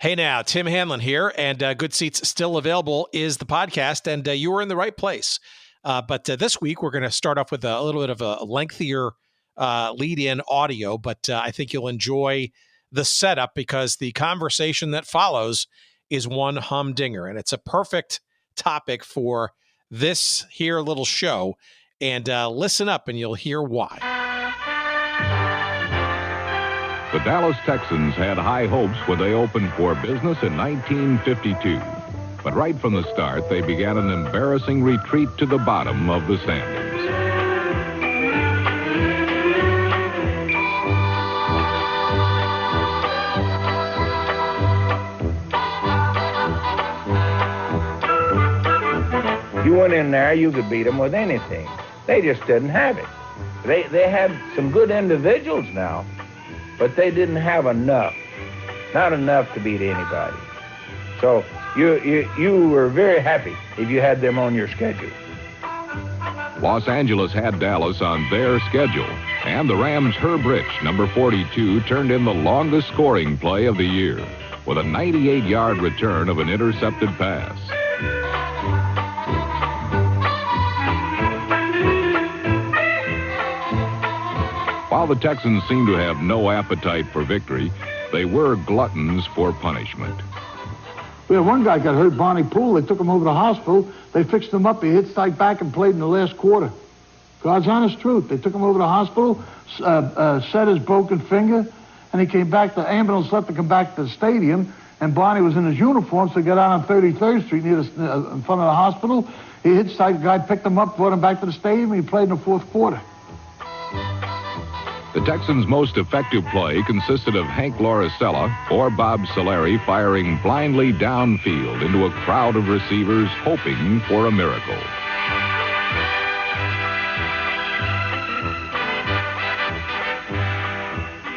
Hey now, Tim Hanlon here, and Good Seats Still Available is the podcast, and you are in the right place. But this week, we're going to start off with a little bit of a lengthier lead-in audio, but I think you'll enjoy the setup because the conversation that follows is one humdinger, and it's a perfect topic for this here little show. And listen up, and you'll hear why. The Dallas Texans had high hopes when they opened for business in 1952. But right from the start, they began an embarrassing retreat to the bottom of the standings. You went in there, you could beat them with anything. They just didn't have it. They had some good individuals now, but they didn't have enough, not enough to beat anybody. So you were very happy if you had them on your schedule. Los Angeles had Dallas on their schedule, and the Rams' Herb Rich, number 42, turned in the longest scoring play of the year with a 98-yard return of an intercepted pass. While the Texans seemed to have no appetite for victory, they were gluttons for punishment. We had one guy got hurt, Bonnie Poole. They took him over to the hospital. They fixed him up. He hit strike back and played in the last quarter. God's honest truth. They took him over to the hospital, set his broken finger, and he came back. The ambulance let him come back to the stadium, and Bonnie was in his uniform, so he got out on 33rd Street in front of the hospital. He hit strike. The guy picked him up, brought him back to the stadium, and he played in the fourth quarter. The Texans' most effective play consisted of Hank Lauricella or Bob Solari firing blindly downfield into a crowd of receivers hoping for a miracle.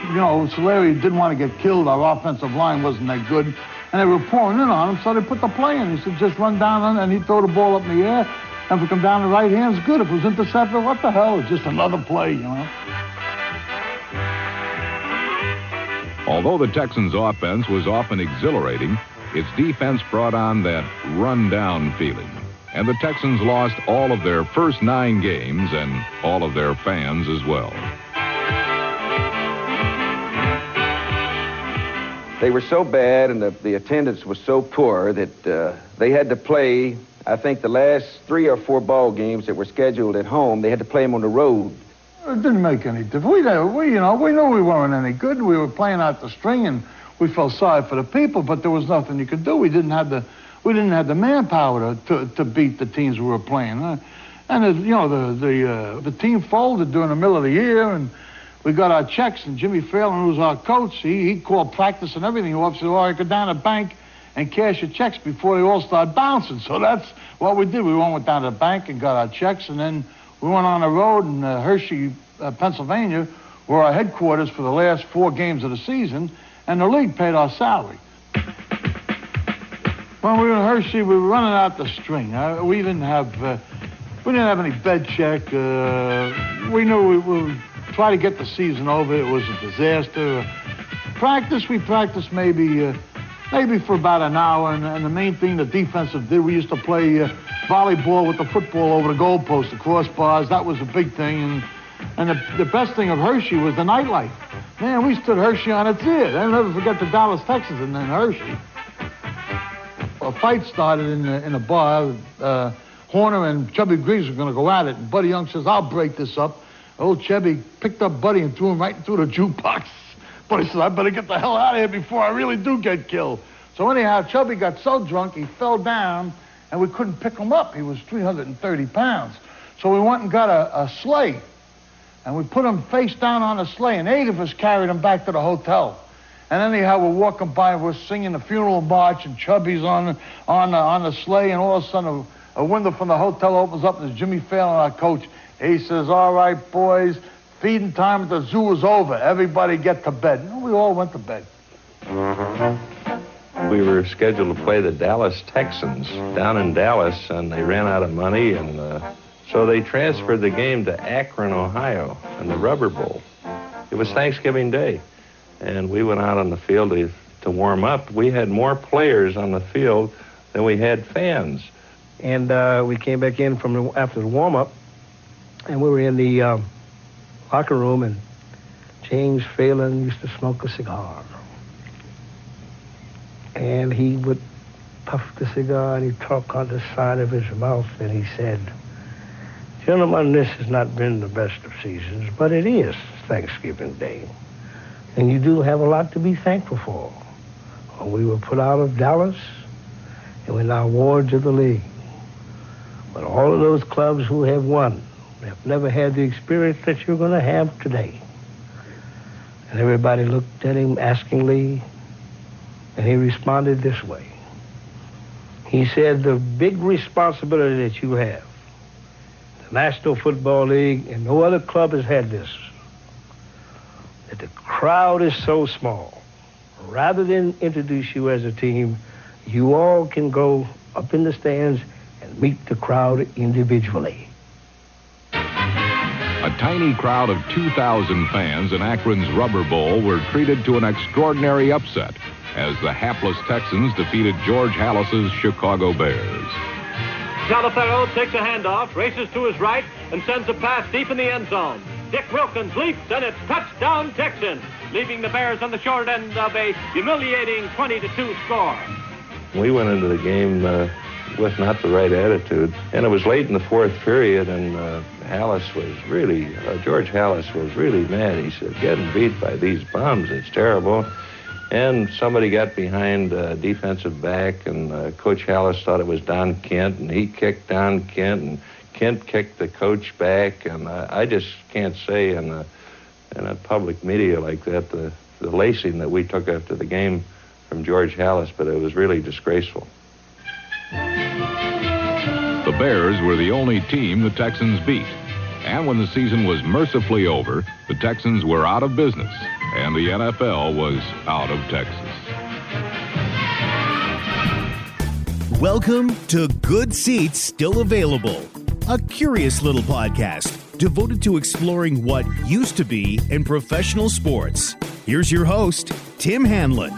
You know, Solari didn't want to get killed. Our offensive line wasn't that good, and they were pouring in on him, so they put the play in. He said, just run down, and he'd throw the ball up in the air, and if it come down the right hand, it's good. If it was intercepted, what the hell? It's just another play, you know. Although the Texans' offense was often exhilarating, its defense brought on that run-down feeling. And the Texans lost all of their first 9 games and all of their fans as well. They were so bad and the attendance was so poor that they had to play, I think, the last 3 or 4 ball games that were scheduled at home, they had to play them on the road. It didn't make any difference. We knew we weren't any good. We were playing out the string, and we felt sorry for the people, but there was nothing you could do. We didn't have the manpower to beat the teams we were playing. And the team folded during the middle of the year, and we got our checks. And Jimmy Phelan, who was our coach, he called practice and everything. He said, "All right, go down to the bank and cash your checks before they all start bouncing." So that's what we did. We went down to the bank and got our checks, and then we went on the road in Hershey, Pennsylvania, were our headquarters for the last 4 games of the season, and the league paid our salary. When we were in Hershey, we were running out the string. We didn't have any bed check. We knew we would try to get the season over. It was a disaster. We practiced maybe for about an hour, and the main thing the defensive did, we used to play volleyball with the football over the goalpost, the crossbars. That was a big thing, and the best thing of Hershey was the nightlife. Man, we stood Hershey on its ear. I'll never forget the Dallas Texans and then Hershey. A fight started in a bar. Horner and Chubby Griggs were going to go at it, and Buddy Young says, "I'll break this up." Old Chubby picked up Buddy and threw him right into the jukebox. Buddy said, "I better get the hell out of here before I really do get killed." So anyhow, Chubby got so drunk he fell down, and we couldn't pick him up. He was 330 pounds. So we went and got a sleigh, and we put him face down on a sleigh, and 8 of us carried him back to the hotel. And anyhow, we're walking by, we're singing the funeral march, and Chubby's on the sleigh, and all of a sudden a window from the hotel opens up, and there's Jimmy Phelan, our coach. He says, "All right, boys, feeding time at the zoo is over. Everybody get to bed." And we all went to bed. We were scheduled to play the Dallas Texans down in Dallas, and they ran out of money, and so they transferred the game to Akron, Ohio, in the Rubber Bowl. It was Thanksgiving Day, and we went out on the field to to warm up, we had more players on the field than we had fans. And we came back in after the warm-up, and we were in the locker room, and James Phelan used to smoke a cigar. And he would puff the cigar, and he'd talk on the side of his mouth, and he said, "Gentlemen, this has not been the best of seasons, but it is Thanksgiving Day. And you do have a lot to be thankful for. We were put out of Dallas, and we're now wards of the league. But all of those clubs who have won have never had the experience that you're going to have today." And everybody looked at him askingly, and he responded this way. He said, "The big responsibility that you have, the National Football League, and no other club has had this, that the crowd is so small. Rather than introduce you as a team, you all can go up in the stands and meet the crowd individually." A tiny crowd of 2,000 fans in Akron's Rubber Bowl were treated to an extraordinary upset as the hapless Texans defeated George Halas's Chicago Bears. Taliaferro takes a handoff, races to his right, and sends a pass deep in the end zone. Dick Wilkins leaps, and it's touchdown Texans, leaving the Bears on the short end of a humiliating 20-2 score. We went into the game with not the right attitude, and it was late in the fourth period, and George Halas was really mad. He said, "Getting beat by these bums, it's terrible." And somebody got behind a defensive back, and Coach Halas thought it was Don Kent, and he kicked Don Kent, and Kent kicked the coach back. And I just can't say in a public media like that the lacing that we took after the game from George Halas, but it was really disgraceful. The Bears were the only team the Texans beat. And when the season was mercifully over, the Texans were out of business, and the NFL was out of Texas. Welcome to Good Seats Still Available, a curious little podcast devoted to exploring what used to be in professional sports. Here's your host, Tim Hanlon.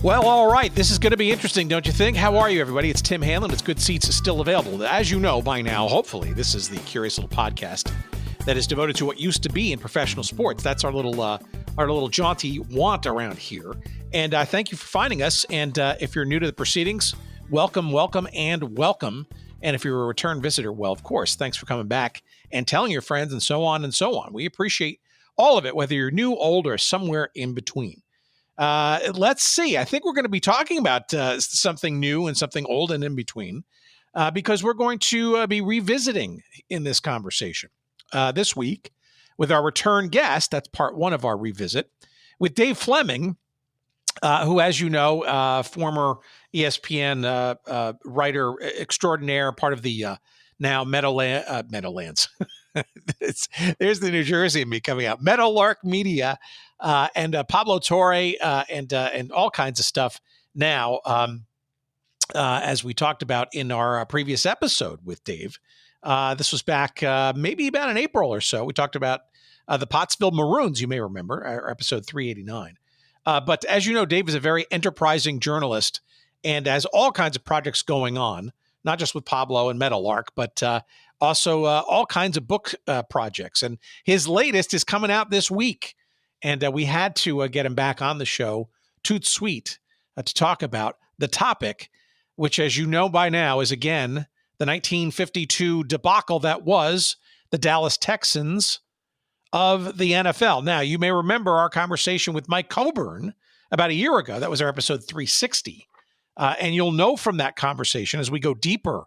Well, all right. This is going to be interesting, don't you think? How are you, everybody? It's Tim Hanlon. It's Good Seats Still Available. As you know by now, hopefully, this is the curious little podcast that is devoted to what used to be in professional sports. That's our little jaunty want around here. And thank you for finding us. And if you're new to the proceedings, welcome. And if you're a return visitor, well, of course, thanks for coming back and telling your friends and so on and so on. We appreciate all of it, whether you're new, old, or somewhere in between. Let's see. I think we're going to be talking about something new and something old and in between because we're going to be revisiting in this conversation this week with our return guest. That's part one of our revisit with Dave Fleming, who, as you know, former ESPN writer extraordinaire, part of the now Meadowlands. There's the New Jersey in me coming out. Meadowlark Media and Pablo Torre and all kinds of stuff now, as we talked about in our previous episode with Dave. This was back maybe about in April or so. We talked about the Pottsville Maroons, you may remember, our episode 389. But as you know, Dave is a very enterprising journalist and has all kinds of projects going on, not just with Pablo and Meadowlark, but also all kinds of book projects. And his latest is coming out this week. And we had to get him back on the show, Toot Sweet, to talk about the topic, which, as you know by now, is, again, the 1952 debacle that was the Dallas Texans of the NFL. Now, you may remember our conversation with Mike Coburn about a year ago. That was our episode 360. And you'll know from that conversation as we go deeper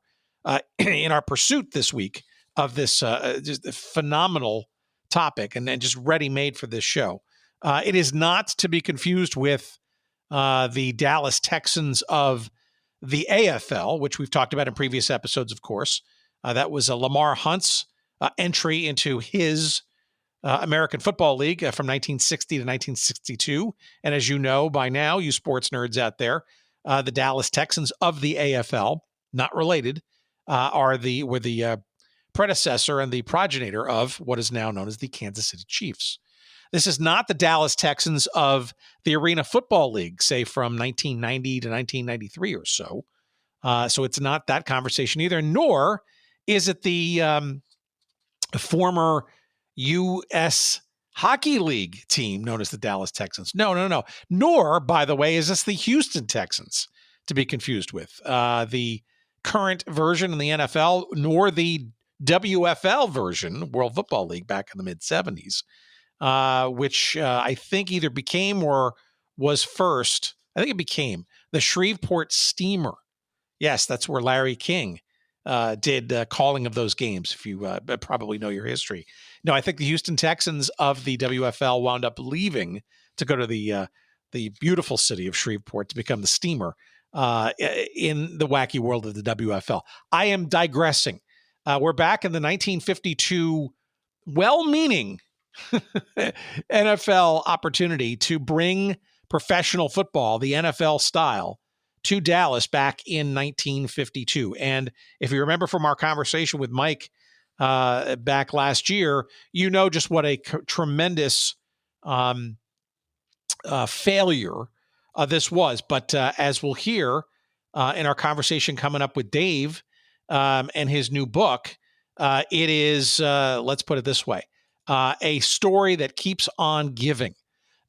in our pursuit this week of this just phenomenal topic and just ready-made for this show. It is not to be confused with the Dallas Texans of the AFL, which we've talked about in previous episodes, of course. That was Lamar Hunt's entry into his American Football League from 1960 to 1962. And as you know by now, you sports nerds out there, the Dallas Texans of the AFL, not related, were the predecessor and the progenitor of what is now known as the Kansas City Chiefs. This is not the Dallas Texans of the Arena Football League, say from 1990 to 1993 or so. So it's not that conversation either, nor is it the former U.S. Hockey League team known as the Dallas Texans. No. Nor, by the way, is this the Houston Texans, to be confused with the current version in the NFL, nor the WFL version, World Football League, back in the mid-'70s, which I think either became or was first. I think it became the Shreveport Steamer. Yes, that's where Larry King did calling of those games, if you probably know your history. No, I think the Houston Texans of the WFL wound up leaving to go to the beautiful city of Shreveport to become the Steamer in the wacky world of the WFL. I am digressing. We're back in the 1952 well-meaning NFL opportunity to bring professional football, the NFL style, to Dallas back in 1952. And if you remember from our conversation with Mike back last year, you know just what a tremendous failure this was. But as we'll hear in our conversation coming up with Dave and his new book, it is, let's put it this way, a story that keeps on giving.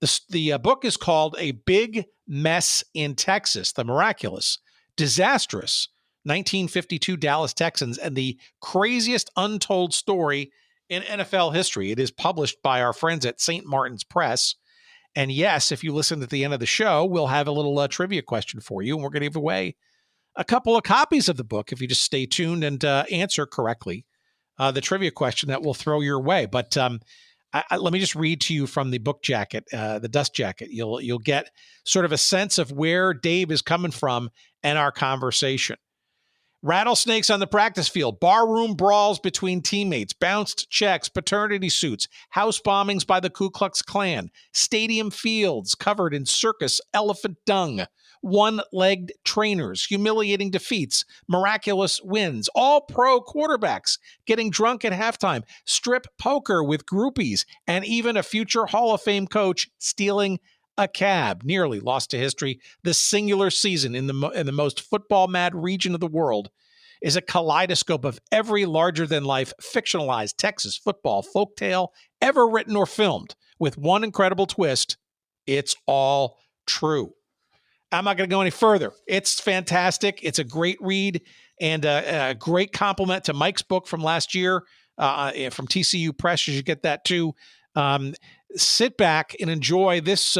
The book is called A Big Mess in Texas, The Miraculous, Disastrous, 1952 Dallas Texans, and the Craziest Untold Story in NFL history. It is published by our friends at St. Martin's Press. And yes, if you listen at the end of the show, we'll have a little trivia question for you, and we're going to give away a couple of copies of the book if you just stay tuned and answer correctly the trivia question that will throw your way. But let me just read to you from the book jacket, the dust jacket. You'll get sort of a sense of where Dave is coming from in our conversation. Rattlesnakes on the practice field, barroom brawls between teammates, bounced checks, paternity suits, house bombings by the Ku Klux Klan, stadium fields covered in circus elephant dung, one-legged trainers, humiliating defeats, miraculous wins, all-pro quarterbacks getting drunk at halftime, strip poker with groupies, and even a future Hall of Fame coach stealing a cab. Nearly lost to history. This singular season in the most football-mad region of the world is a kaleidoscope of every larger-than-life fictionalized Texas football folktale ever written or filmed, with one incredible twist: it's all true. I'm not going to go any further. It's fantastic. It's a great read and a great compliment to Mike's book from last year from TCU Press. You should get that too. Sit back and enjoy this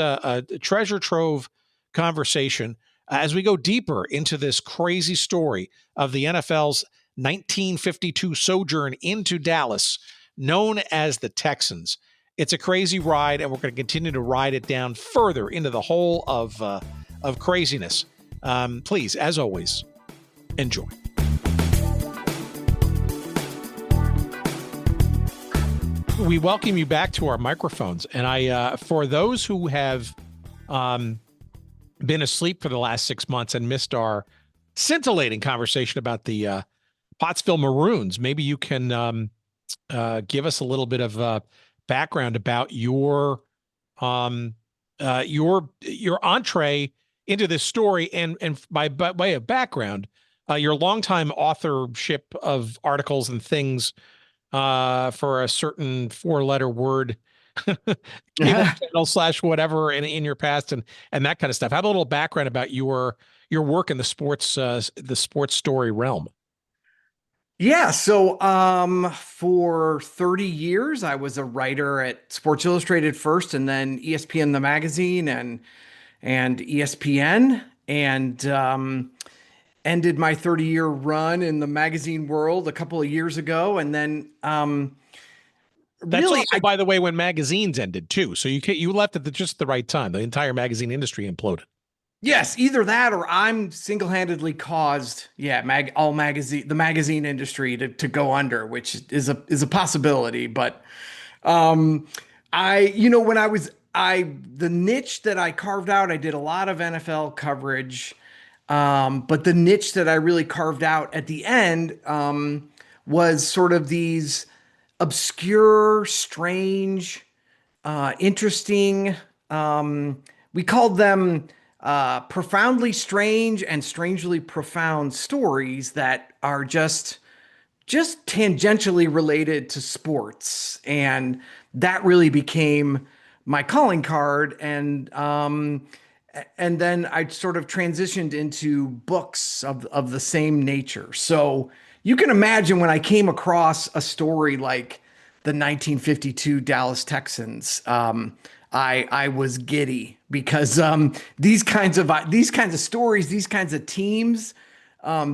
treasure trove conversation as we go deeper into this crazy story of the NFL's 1952 sojourn into Dallas, known as the Texans. It's a crazy ride, and we're going to continue to ride it down further into the hole of craziness. Please, as always, enjoy. We welcome you back to our microphones. And I, for those who have been asleep for the last 6 months and missed our scintillating conversation about the Pottsville Maroons, maybe you can give us a little bit of background about your entree into this story, and by way of background, your longtime authorship of articles and things for a certain 4-letter word cable channel / whatever in your past and that kind of stuff. Have a little background about your work in the sports story realm. Yeah, so for 30 years I was a writer at Sports Illustrated first, and then ESPN the magazine and ESPN, and ended my 30-year run in the magazine world a couple of years ago. And then that's really, also, by the way, when magazines ended too. So you left at just the right time. The entire magazine industry imploded. Yes, either that or I'm single-handedly caused, the magazine industry to go under, which is a possibility. But the niche that I carved out, I did a lot of NFL coverage. But the niche that I really carved out at the end was sort of these obscure, strange, interesting. We called them profoundly strange and strangely profound stories that are just tangentially related to sports, and that really became my calling card. And then I sort of transitioned into books of the same nature. So you can imagine when I came across a story like the 1952 Dallas Texans, I was giddy because these kinds of stories, these kinds of teams,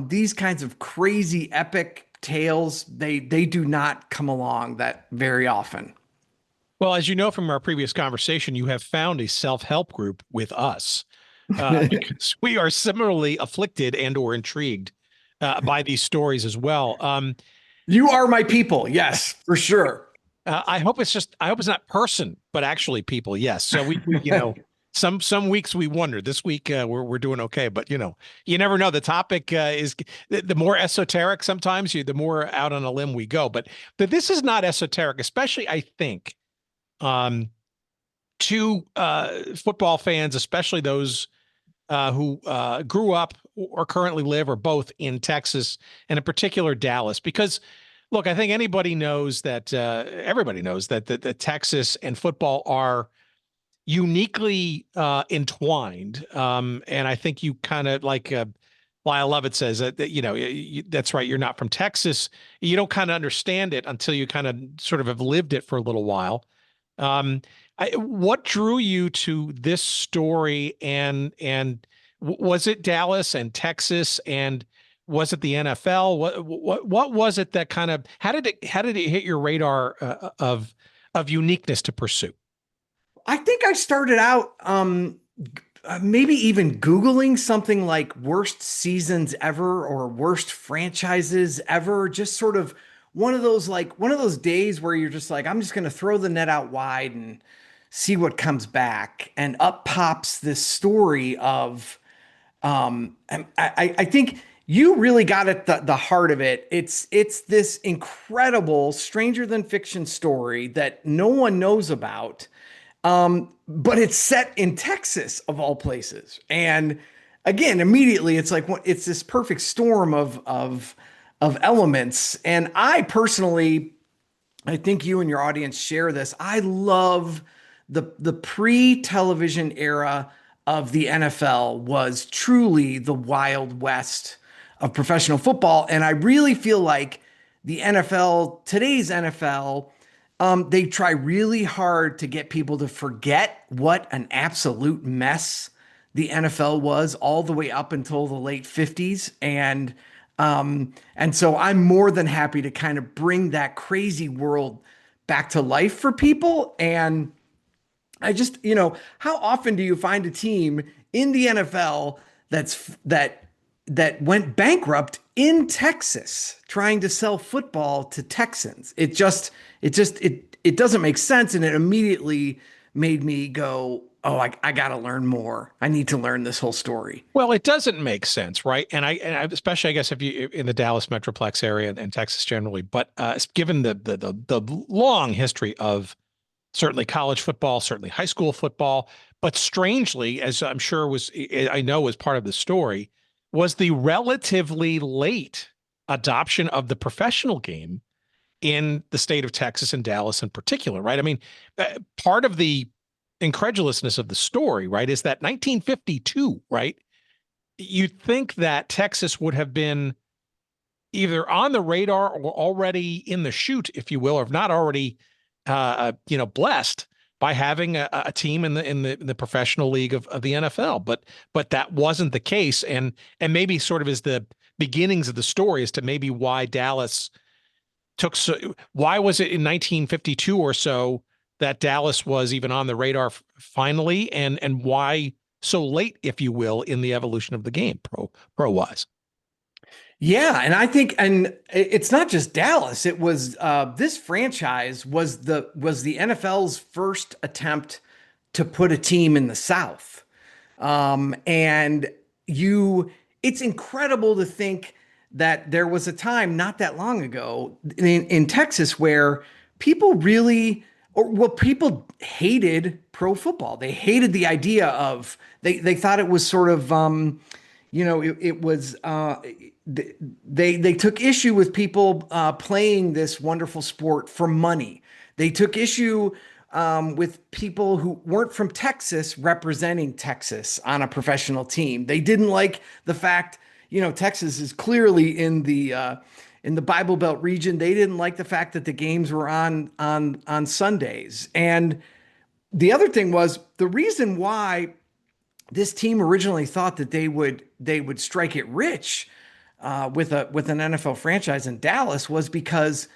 these kinds of crazy epic tales, they do not come along that very often. Well, as you know from our previous conversation, you have found a self-help group with us because we are similarly afflicted and or intrigued by these stories as well. You are my people. Yes, for sure. I hope it's not person, but actually people. Yes. So we some weeks we wonder. This week we're doing okay, but you never know. The topic is the more esoteric. Sometimes the more out on a limb we go. But this is not esoteric, especially I think to football fans, especially those who grew up or currently live or both in Texas and in particular Dallas, because look, I think everybody knows that the Texas and football are uniquely entwined. And I think you kind of like Lyle Lovett says that that's right. You're not from Texas. You don't kind of understand it until you kind of sort of have lived it for a little while. What drew you to this story, and was it Dallas and Texas, and was it the NFL? What was it that kind of how did it hit your radar of uniqueness to pursue? I think I started out maybe even Googling something like worst seasons ever or worst franchises ever. Just sort of one of those days where you're just like, I'm just going to throw the net out wide and see what comes back. And up pops this story of, I think you really got at the heart of it. It's this incredible stranger than fiction story that no one knows about. But it's set in Texas of all places. And again, immediately it's like, it's this perfect storm of elements. And I personally, I think you and your audience share this. I love the pre-television era of the NFL was truly the Wild West of professional football. And I really feel like the NFL, today's NFL, they try really hard to get people to forget what an absolute mess the NFL was all the way up until the late 50s. And so I'm more than happy to kind of bring that crazy world back to life for people. And I just, how often do you find a team in the NFL that went bankrupt in Texas trying to sell football to Texans? It doesn't make sense. And it immediately made me go, oh, I got to learn more. I need to learn this whole story. Well, it doesn't make sense, right? And I especially, I guess, if you in the Dallas Metroplex area and Texas generally, but given the long history of certainly college football, certainly high school football, but strangely, as I'm sure was part of the story, was the relatively late adoption of the professional game in the state of Texas and Dallas in particular, right? I mean, part of the incredulousness of the story, right, is that 1952, right? You'd think that Texas would have been either on the radar or already in the chute, if you will, or if not already, blessed by having a team in the professional league of the NFL, but that wasn't the case, and maybe sort of is the beginnings of the story as to maybe why Dallas why was it in 1952 or so that Dallas was even on the radar finally, and why so late, if you will, in the evolution of the game, pro wise? Yeah, and I think, and it's not just Dallas. It was this franchise was the NFL's first attempt to put a team in the South, and it's incredible to think that there was a time not that long ago in Texas where people really or well, people hated pro football. They hated the idea of, they thought it was sort of, it was, they took issue with people playing this wonderful sport for money. They took issue with people who weren't from Texas representing Texas on a professional team. They didn't like the fact, Texas is clearly in the Bible Belt region. They didn't like the fact that the games were on Sundays. And the other thing was, the reason why this team originally thought that they would strike it rich with an NFL franchise in Dallas was because,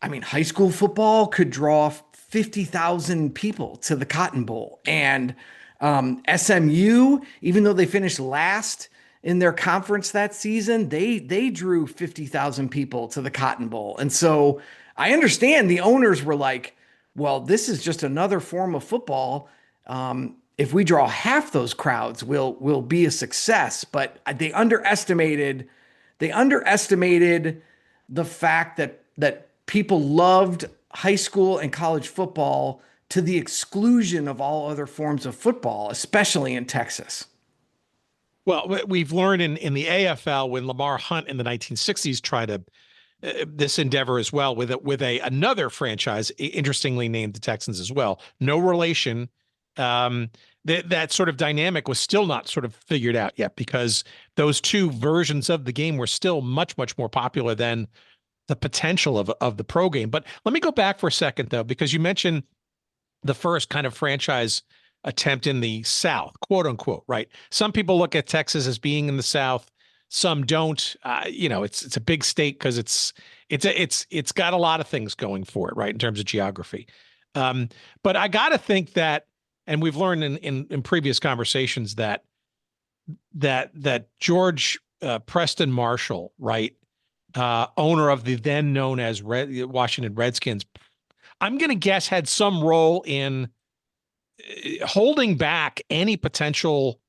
high school football could draw 50,000 people to the Cotton Bowl, and SMU, even though they finished last in their conference that season, they drew 50,000 people to the Cotton Bowl. And so I understand the owners were like, well, this is just another form of football. If we draw half those crowds, we'll be a success. But they underestimated the fact that people loved high school and college football to the exclusion of all other forms of football, especially in Texas. Well, we've learned in the AFL when Lamar Hunt in the 1960s tried this endeavor as well with another franchise, interestingly named the Texans as well. No relation. That sort of dynamic was still not sort of figured out yet, because those two versions of the game were still much, much more popular than the potential of the pro game. But let me go back for a second, though, because you mentioned the first kind of franchise attempt in the South, quote unquote, right? Some people look at Texas as being in the South. Some don't. It's a big state because it's got a lot of things going for it, right, in terms of geography. But I got to think that, and we've learned in previous conversations that George Preston Marshall, right, owner of the then known as Washington Redskins, I'm going to guess had some role in holding back any potential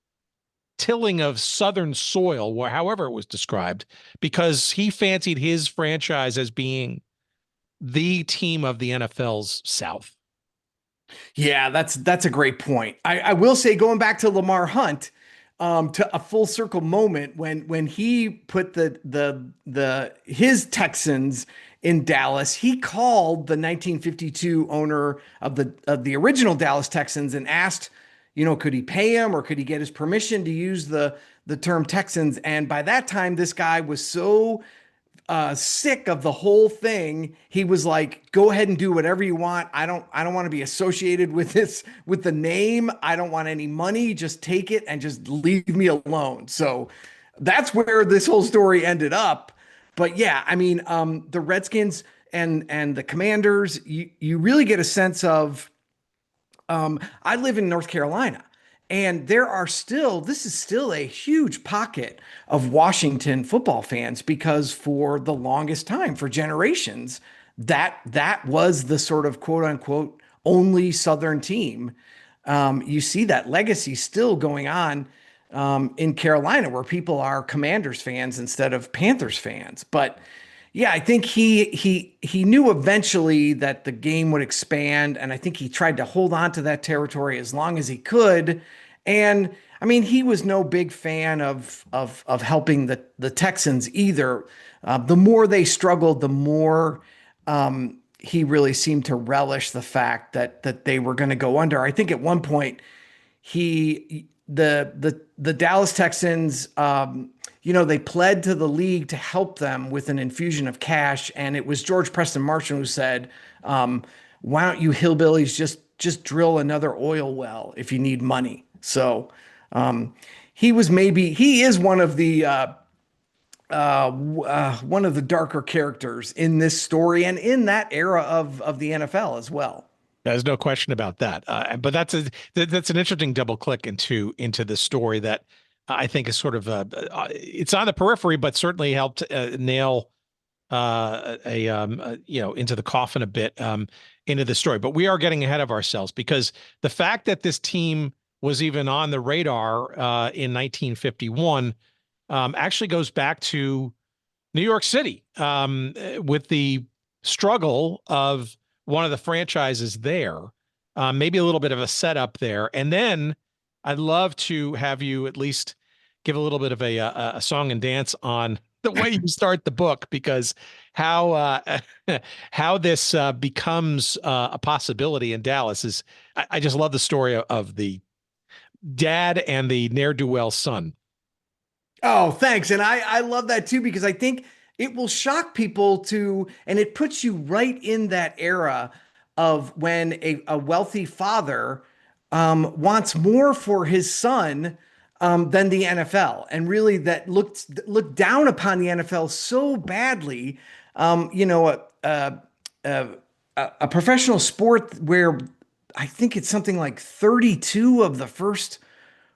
tilling of Southern soil, or however it was described, because he fancied his franchise as being the team of the NFL's South. Yeah, that's a great point. I will say, going back to Lamar Hunt, to a full circle moment when he put his Texans in Dallas, he called the 1952 owner of the original Dallas Texans and asked, could he pay him or could he get his permission to use the term Texans? And by that time, this guy was so sick of the whole thing, he was like, go ahead and do whatever you want. I don't want to be associated with the name. I don't want any money. Just take it and just leave me alone. So that's where this whole story ended up. But yeah, the Redskins and the Commanders, you really get a sense of, I live in North Carolina, and this is still a huge pocket of Washington football fans, because for the longest time, for generations, that was the sort of quote unquote only Southern team. You see that legacy still going on in Carolina, where people are Commanders fans instead of Panthers fans. But yeah, I think he knew eventually that the game would expand, and I think he tried to hold on to that territory as long as he could. And he was no big fan of helping the Texans either. The more they struggled, the more he really seemed to relish the fact that they were going to go under. I think at one point the Dallas Texans, they pled to the league to help them with an infusion of cash. And it was George Preston Marshall who said, why don't you hillbillies just drill another oil well if you need money? So he is one of the darker characters in this story and in that era of the NFL as well. There's no question about that. But that's an interesting double click into this story that I think is sort of it's on the periphery, but certainly helped nail into the coffin a bit into the story. But we are getting ahead of ourselves, because the fact that this team was even on the radar in 1951 actually goes back to New York City with the struggle of one of the franchises there, maybe a little bit of a setup there. And then I'd love to have you at least give a little bit of a song and dance on the way you start the book, because how how this becomes a possibility in Dallas is, I just love the story of the dad and the ne'er-do-well son. Oh, thanks. And I love that too, because I think it will shock people and it puts you right in that era of when a wealthy father wants more for his son than the NFL, and really that looked down upon the NFL so badly. A professional sport where I think it's something like 32 of the first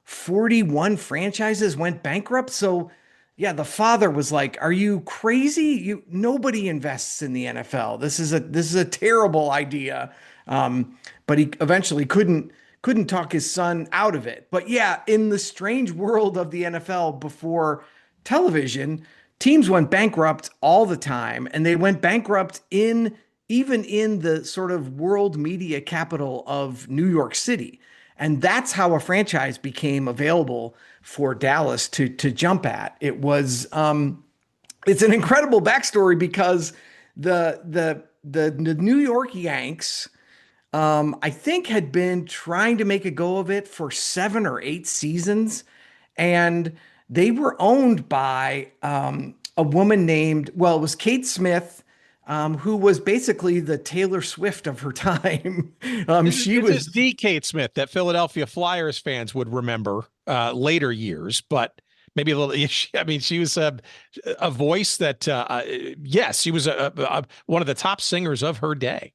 41 franchises went bankrupt. So yeah, the father was like, "Are you crazy? Nobody invests in the NFL. This is a terrible idea." But he eventually couldn't talk his son out of it. But yeah, in the strange world of the NFL before television, teams went bankrupt all the time, and they went bankrupt even in the sort of world media capital of New York City. And that's how a franchise became available for Dallas to jump at. It was it's an incredible backstory, because the New York Yanks, I think, had been trying to make a go of it for 7 or 8 seasons, and they were owned by a woman named, well, it was Kate Smith, who was basically the Taylor Swift of her time. This is the Kate Smith that Philadelphia Flyers fans would remember later years, but maybe a little. I mean, she was a voice that, yes, she was one of the top singers of her day.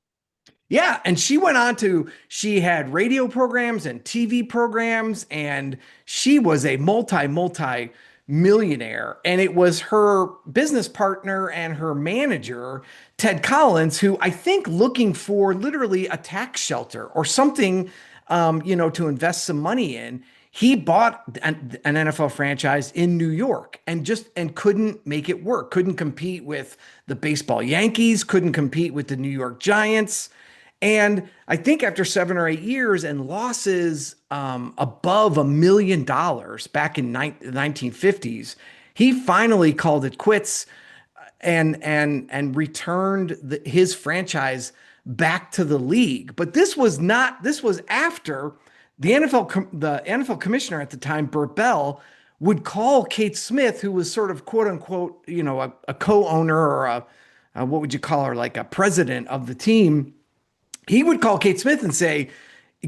Yeah, and she had radio programs and TV programs, and she was a multi millionaire. And it was her business partner and her manager, Ted Collins, who I think, looking for literally a tax shelter or something, to invest some money in, he bought an NFL franchise in New York and couldn't make it work. Couldn't compete with the baseball Yankees, couldn't compete with the New York Giants. And I think after 7 or 8 years and losses above $1 million back in the 1950s, he finally called it quits and returned his franchise back to the league. But this was after the NFL commissioner at the time, Burt Bell, would call Kate Smith, who was sort of quote unquote, a co-owner or what would you call her, like a president of the team. He would call Kate Smith and say,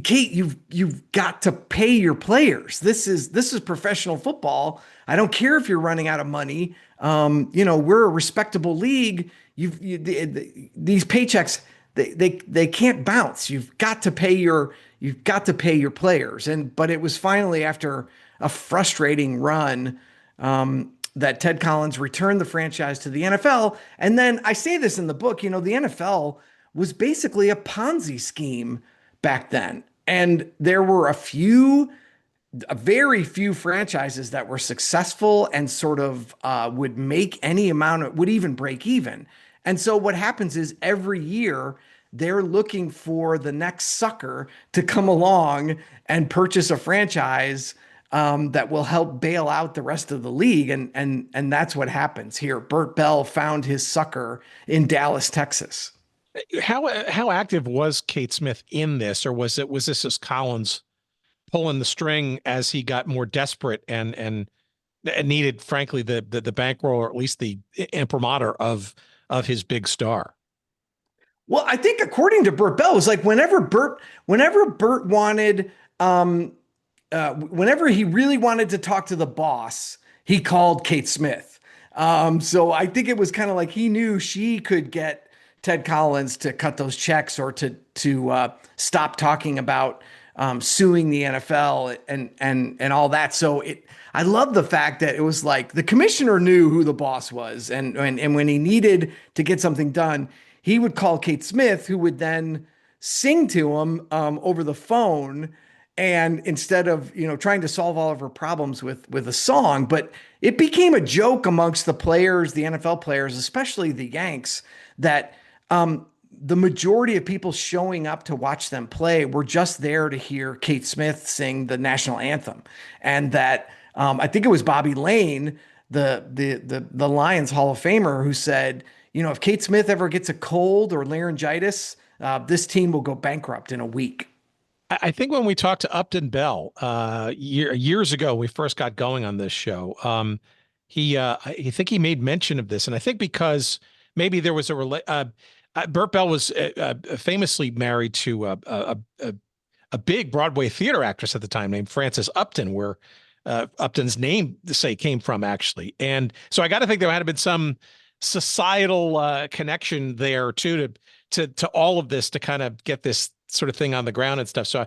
"Kate, you've got to pay your players. This is professional football. I don't care if you're running out of money. We're a respectable league. These paychecks, they can't bounce. You've got to pay your players." But it was finally after a frustrating run that Ted Collins returned the franchise to the NFL. And then I say this in the book, the NFL was basically a Ponzi scheme back then. And there were a very few franchises that were successful and sort of would make any amount would even break even. And so what happens is every year they're looking for the next sucker to come along and purchase a franchise that will help bail out the rest of the league. And that's what happens here. Burt Bell found his sucker in Dallas, Texas. How active was Kate Smith in this, or was this as Collins pulling the string as he got more desperate and needed, frankly, the bankroll, or at least the imprimatur of his big star? Well, I think according to Burt Bell, it was like whenever Burt wanted, whenever he really wanted to talk to the boss, he called Kate Smith. So I think it was kind of like he knew she could get Ted Collins to cut those checks or to stop talking about suing the NFL and all that. So I love the fact that it was like the commissioner knew who the boss was, and when he needed to get something done, he would call Kate Smith, who would then sing to him over the phone. And instead of, trying to solve all of her problems with a song, but it became a joke amongst the players, the NFL players, especially the Yanks, that the majority of people showing up to watch them play were just there to hear Kate Smith sing the national anthem. And that I think it was Bobby Lane, the Lions Hall of Famer, who said, if Kate Smith ever gets a cold or laryngitis, this team will go bankrupt in a week. I think when we talked to Upton Bell years ago, we first got going on this show. I think he made mention of this, and I think because maybe there was Burt Bell was famously married to a big Broadway theater actress at the time named Frances Upton, where Upton's name came from, actually. And so I got to think there had been some societal connection there too to all of this to kind of get this sort of thing on the ground and stuff. So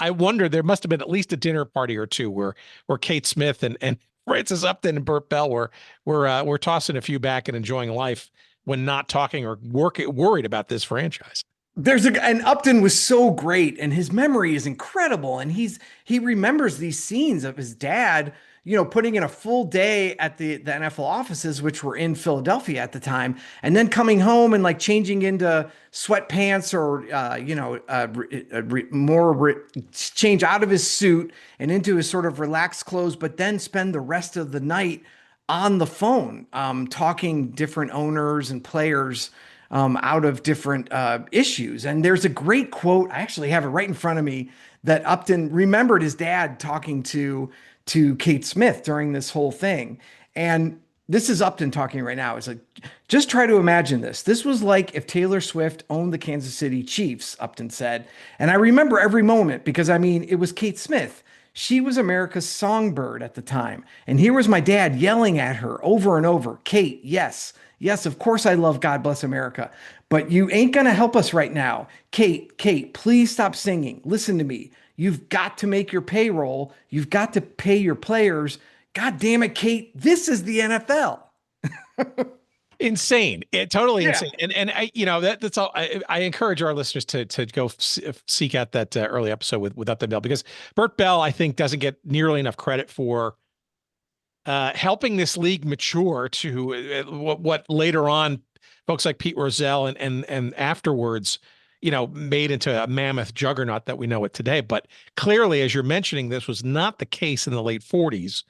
I wonder, there must have been at least a dinner party or two where Kate Smith and Frances Upton and Burt Bell were tossing a few back and enjoying life when not talking or worried about this franchise. And Upton was so great, and his memory is incredible. And he remembers these scenes of his dad, putting in a full day at the NFL offices, which were in Philadelphia at the time, and then coming home and like changing into sweatpants or, change out of his suit and into his sort of relaxed clothes, but then spend the rest of the night on the phone, talking different owners and players out of different issues. And there's a great quote, I actually have it right in front of me, that Upton remembered his dad talking to Kate Smith during this whole thing. And this is Upton talking right now. It's like, just try to imagine this. This was like if Taylor Swift owned the Kansas City Chiefs, Upton said. And I remember every moment because, it was Kate Smith. She was America's songbird at the time. And here was my dad yelling at her over and over, Kate, yes, of course I love God Bless America, but you ain't going to help us right now. Kate, please stop singing. Listen to me. You've got to make your payroll. You've got to pay your players. God damn it, Kate. This is the NFL. Insane. Totally insane. And I, that's all. I encourage our listeners to go seek out that early episode with Upton Bell, because Burt Bell, I think, doesn't get nearly enough credit for helping this league mature to what later on folks like Pete Rozelle and afterwards, made into a mammoth juggernaut that we know it today. But clearly, as you're mentioning, this was not the case in the late 40s,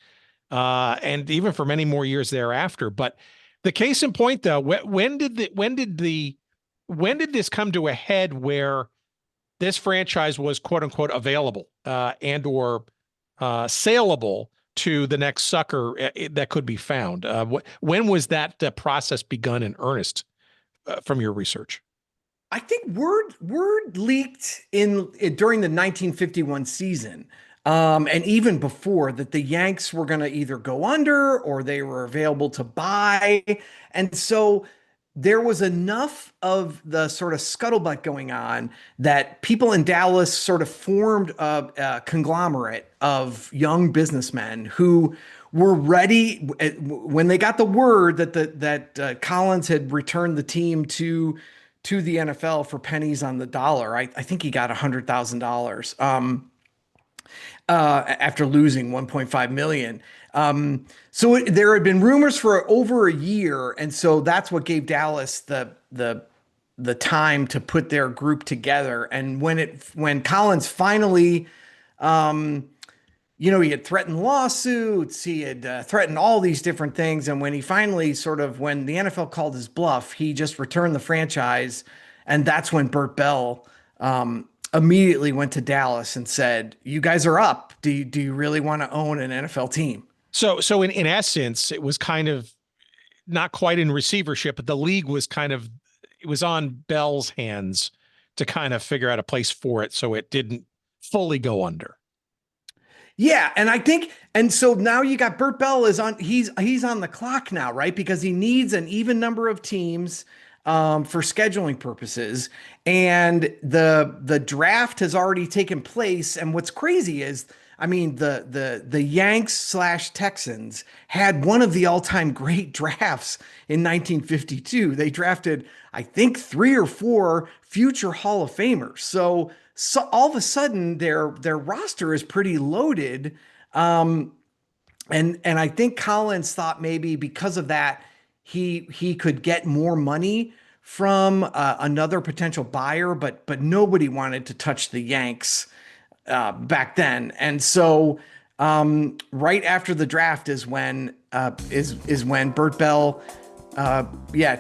and even for many more years thereafter. But the case in point, though, when did this come to a head where this franchise was quote unquote available and or saleable to the next sucker that could be found? When was that process begun in earnest from your research? I think word leaked during the 1951 season, and even before that, the Yanks were going to either go under or they were available to buy, and so there was enough of the sort of scuttlebutt going on that people in Dallas sort of formed a conglomerate of young businessmen who were ready when they got the word that Collins had returned the team to the NFL for pennies on the dollar. I think he got $100,000 after losing $1.5 million. So there had been rumors for over a year, and so that's what gave Dallas the time to put their group together. And when Collins finally, he had threatened lawsuits, he had threatened all these different things, and when he finally when the NFL called his bluff, he just returned the franchise, and that's when Burt Bell immediately went to Dallas and said, "You guys are up. Do you really want to own an NFL team?" So in essence, it was kind of not quite in receivership, but the league was it was on Bell's hands to kind of figure out a place for it so it didn't fully go under. Yeah, and so now you got Burt Bell he's on the clock now, right? Because he needs an even number of teams for scheduling purposes, and the draft has already taken place. And what's crazy is, the Yanks / Texans had one of the all-time great drafts in 1952. They drafted, I think, 3 or 4 future Hall of Famers. So all of a sudden their roster is pretty loaded. And I think Collins thought maybe because of that, he could get more money from another potential buyer, but nobody wanted to touch the Yanks back then. And so right after the draft is when Bert Bell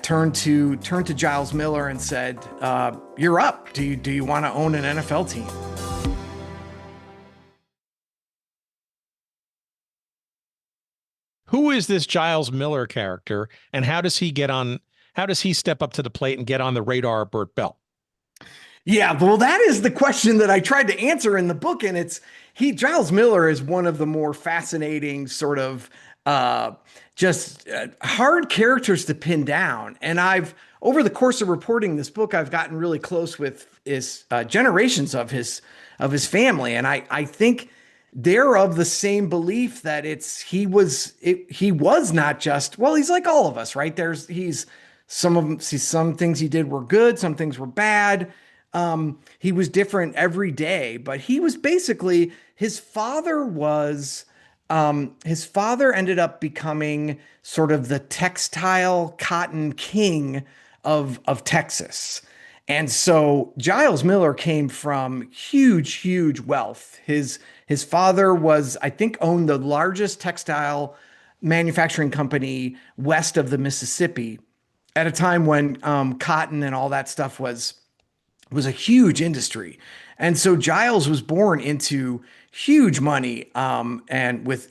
turned to Giles Miller and said, "You're up. Do you want to own an NFL team?" Who is this Giles Miller character, and how does he step up to the plate and get on the radar of Bert Bell? Yeah, well, that is the question that I tried to answer in the book, and Giles Miller is one of the more fascinating sort of hard characters to pin down. And over the course of reporting this book, I've gotten really close with generations of his family, and I think they're of the same belief that he was not just, well, he's like all of us, right? Some things he did were good, some things were bad. He was different every day, but he was basically, his father ended up becoming sort of the textile cotton king of Texas. And so Giles Miller came from huge wealth. His father owned the largest textile manufacturing company west of the Mississippi at a time when cotton and all that stuff was a huge industry. And so Giles was born into huge money, and with,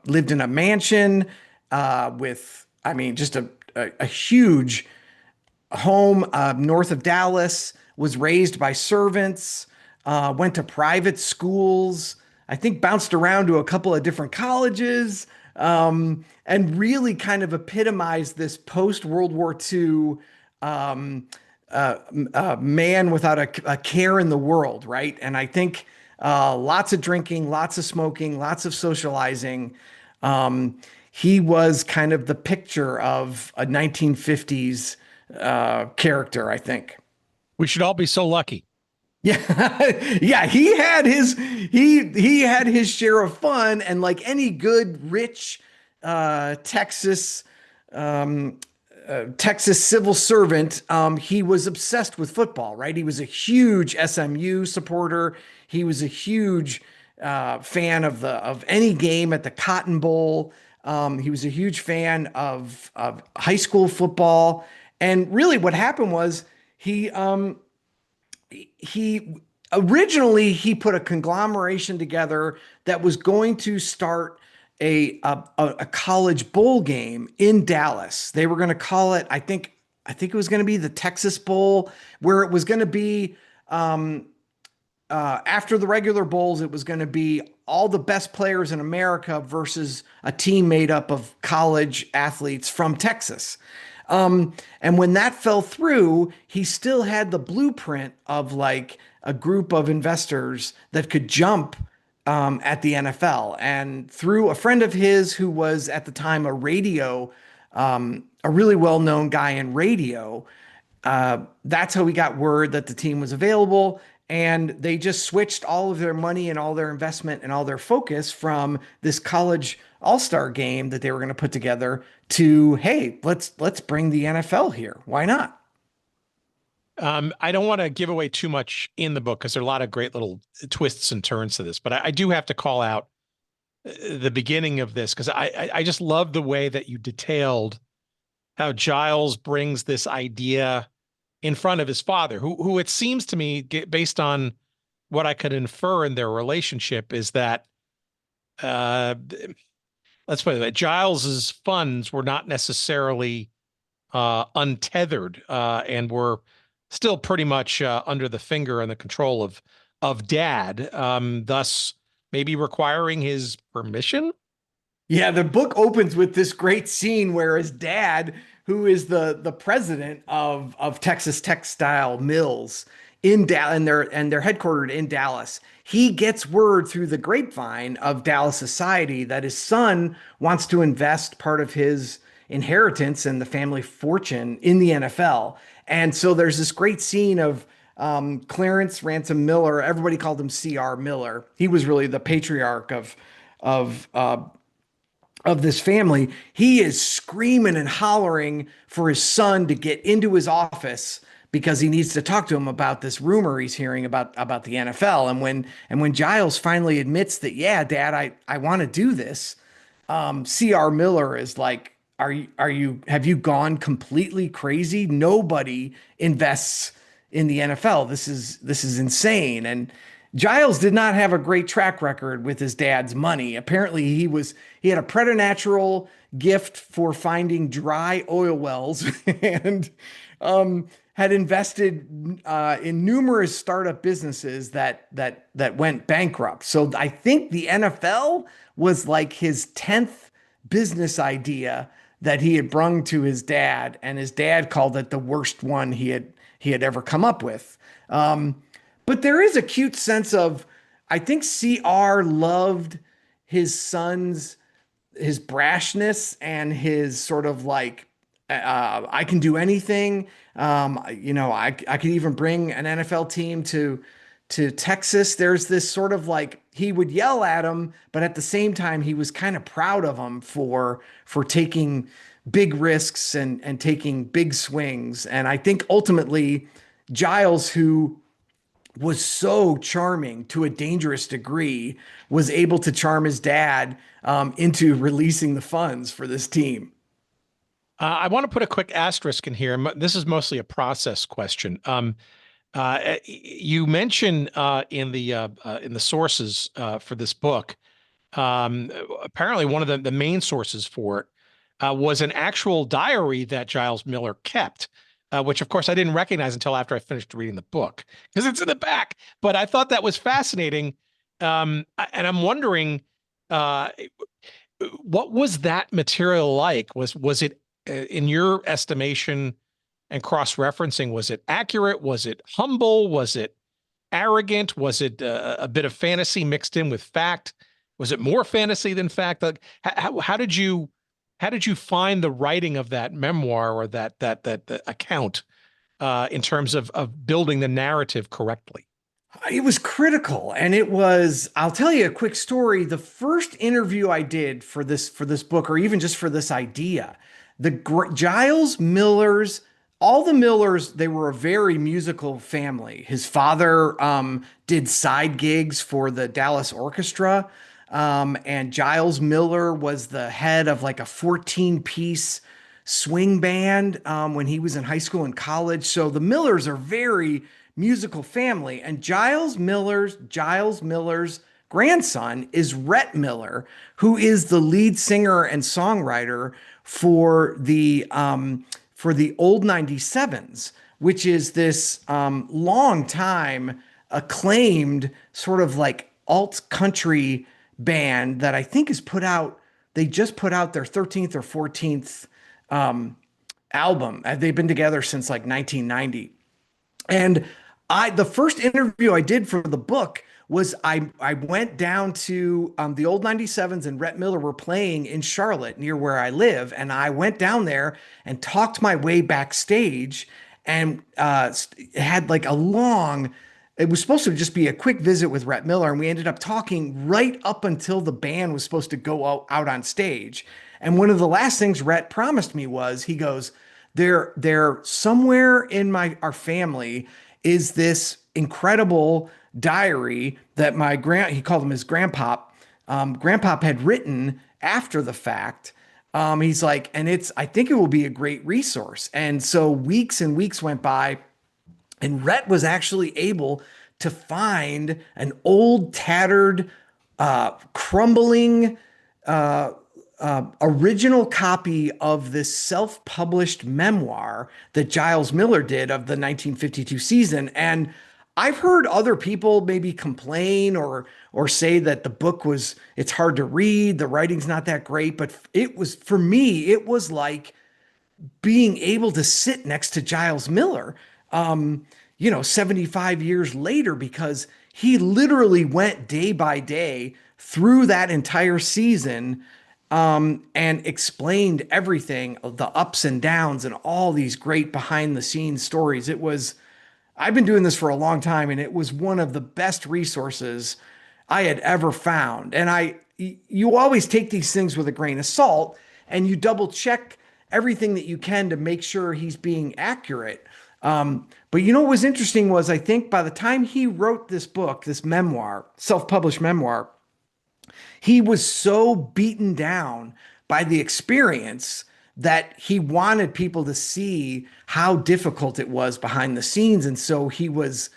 lived in a mansion, just a huge home north of Dallas, was raised by servants, went to private schools, I think bounced around to a couple of different colleges, and really kind of epitomized this post-World War II man without a care in the world, right? And I think lots of drinking, lots of smoking, lots of socializing. He was kind of the picture of a 1950s character, I think. We should all be so lucky. Yeah, yeah. He had his share of fun, and like any good, rich Texas civil servant, he was obsessed with football, right? He was a huge SMU supporter. He was a huge fan of any game at the Cotton Bowl. He was a huge fan of high school football. And really what happened was he originally put a conglomeration together that was going to start a college bowl game in Dallas. They were going to call it, I think it was going to be the Texas Bowl, where it was going to be after the regular bowls, it was going to be all the best players in America versus a team made up of college athletes from Texas. And when that fell through, he still had the blueprint of like a group of investors that could jump at the NFL. And through a friend of his who was at the time a really well-known guy in radio, that's how we got word that the team was available. And they just switched all of their money and all their investment and all their focus from this college all-star game that they were going to put together to, hey, let's bring the NFL here. Why not? I don't want to give away too much in the book because there are a lot of great little twists and turns to this, but I do have to call out the beginning of this because I just love the way that you detailed how Giles brings this idea in front of his father, who it seems to me, based on what I could infer in their relationship, is that, let's put it that Giles's funds were not necessarily untethered and were still pretty much under the finger and the control of dad, thus maybe requiring his permission. Yeah, the book opens with this great scene where his dad, who is the president of Texas Textile Mills in Dallas, and they're headquartered in Dallas, he gets word through the grapevine of Dallas society that his son wants to invest part of his inheritance and the family fortune in the NFL. And so there's this great scene of Clarence Ransom Miller. Everybody called him C.R. Miller. He was really the patriarch of of this family, he is screaming and hollering for his son to get into his office because he needs to talk to him about this rumor he's hearing about the NFL. And when Giles finally admits that, yeah, Dad, I want to do this, C.R. Miller is like, have you gone completely crazy? Nobody invests in the NFL. This is insane. And Giles did not have a great track record with his dad's money. Apparently he had a preternatural gift for finding dry oil wells and had invested in numerous startup businesses that went bankrupt. So I think the NFL was like his 10th business idea that he had brung to his dad, and his dad called it the worst one he had ever come up with. But there is a cute sense of, I think CR loved his son's, his brashness and his sort of like, I can do anything. I could even bring an NFL team to Texas. There's this sort of like, he would yell at him, but at the same time, he was kind of proud of him for taking big risks and taking big swings. And I think ultimately Giles, who was so charming to a dangerous degree, was able to charm his dad into releasing the funds for this team. I want to put a quick asterisk in here. This is mostly a process question. You mentioned in the sources for this book, apparently one of the main sources for it was an actual diary that Giles Miller kept, which of course I didn't recognize until after I finished reading the book because it's in the back. But I thought that was fascinating, and I'm wondering, what was that material like? Was it, in your estimation and cross-referencing, was it accurate? Was it humble? Was it arrogant? Was it a bit of fantasy mixed in with fact? Was it more fantasy than fact? Like, how did you find the writing of that memoir or that account in terms of building the narrative correctly? It was critical, and I'll tell you a quick story. The first interview I did for this book, or even just for this idea, Giles Miller's, all the Millers, they were a very musical family. His father did side gigs for the Dallas Orchestra, and Giles Miller was the head of like a 14-piece swing band when he was in high school and college. So the Millers are very musical family. And Giles Miller's grandson is Rhett Miller, who is the lead singer and songwriter for the Old 97s, which is this long time acclaimed sort of like alt country band that I think they just put out their 13th or 14th album. They've been together since like 1990. And the first interview I did for the book was I went down to the Old 97s, and Rhett Miller were playing in Charlotte near where I live. And I went down there and talked my way backstage and had like it was supposed to just be a quick visit with Rhett Miller. And we ended up talking right up until the band was supposed to go out on stage. And one of the last things Rhett promised me was, he goes, there somewhere in our family is this incredible diary that he called him his grandpop. Grandpop had written after the fact. He's like, and I think it will be a great resource. And so weeks and weeks went by, and Rhett was actually able to find an old, tattered, crumbling, original copy of this self-published memoir that Giles Miller did of the 1952 season. And I've heard other people maybe complain or say that the book it's hard to read, the writing's not that great, but for me, it was like being able to sit next to Giles Miller, 75 years later, because he literally went day by day through that entire season and explained everything, the ups and downs and all these great behind the scenes stories. I've been doing this for a long time, and it was one of the best resources I had ever found. And you always take these things with a grain of salt, and you double check everything that you can to make sure he's being accurate. But what was interesting was, I think by the time he wrote this book, this memoir, self-published memoir, he was so beaten down by the experience that he wanted people to see how difficult it was behind the scenes. And so he was,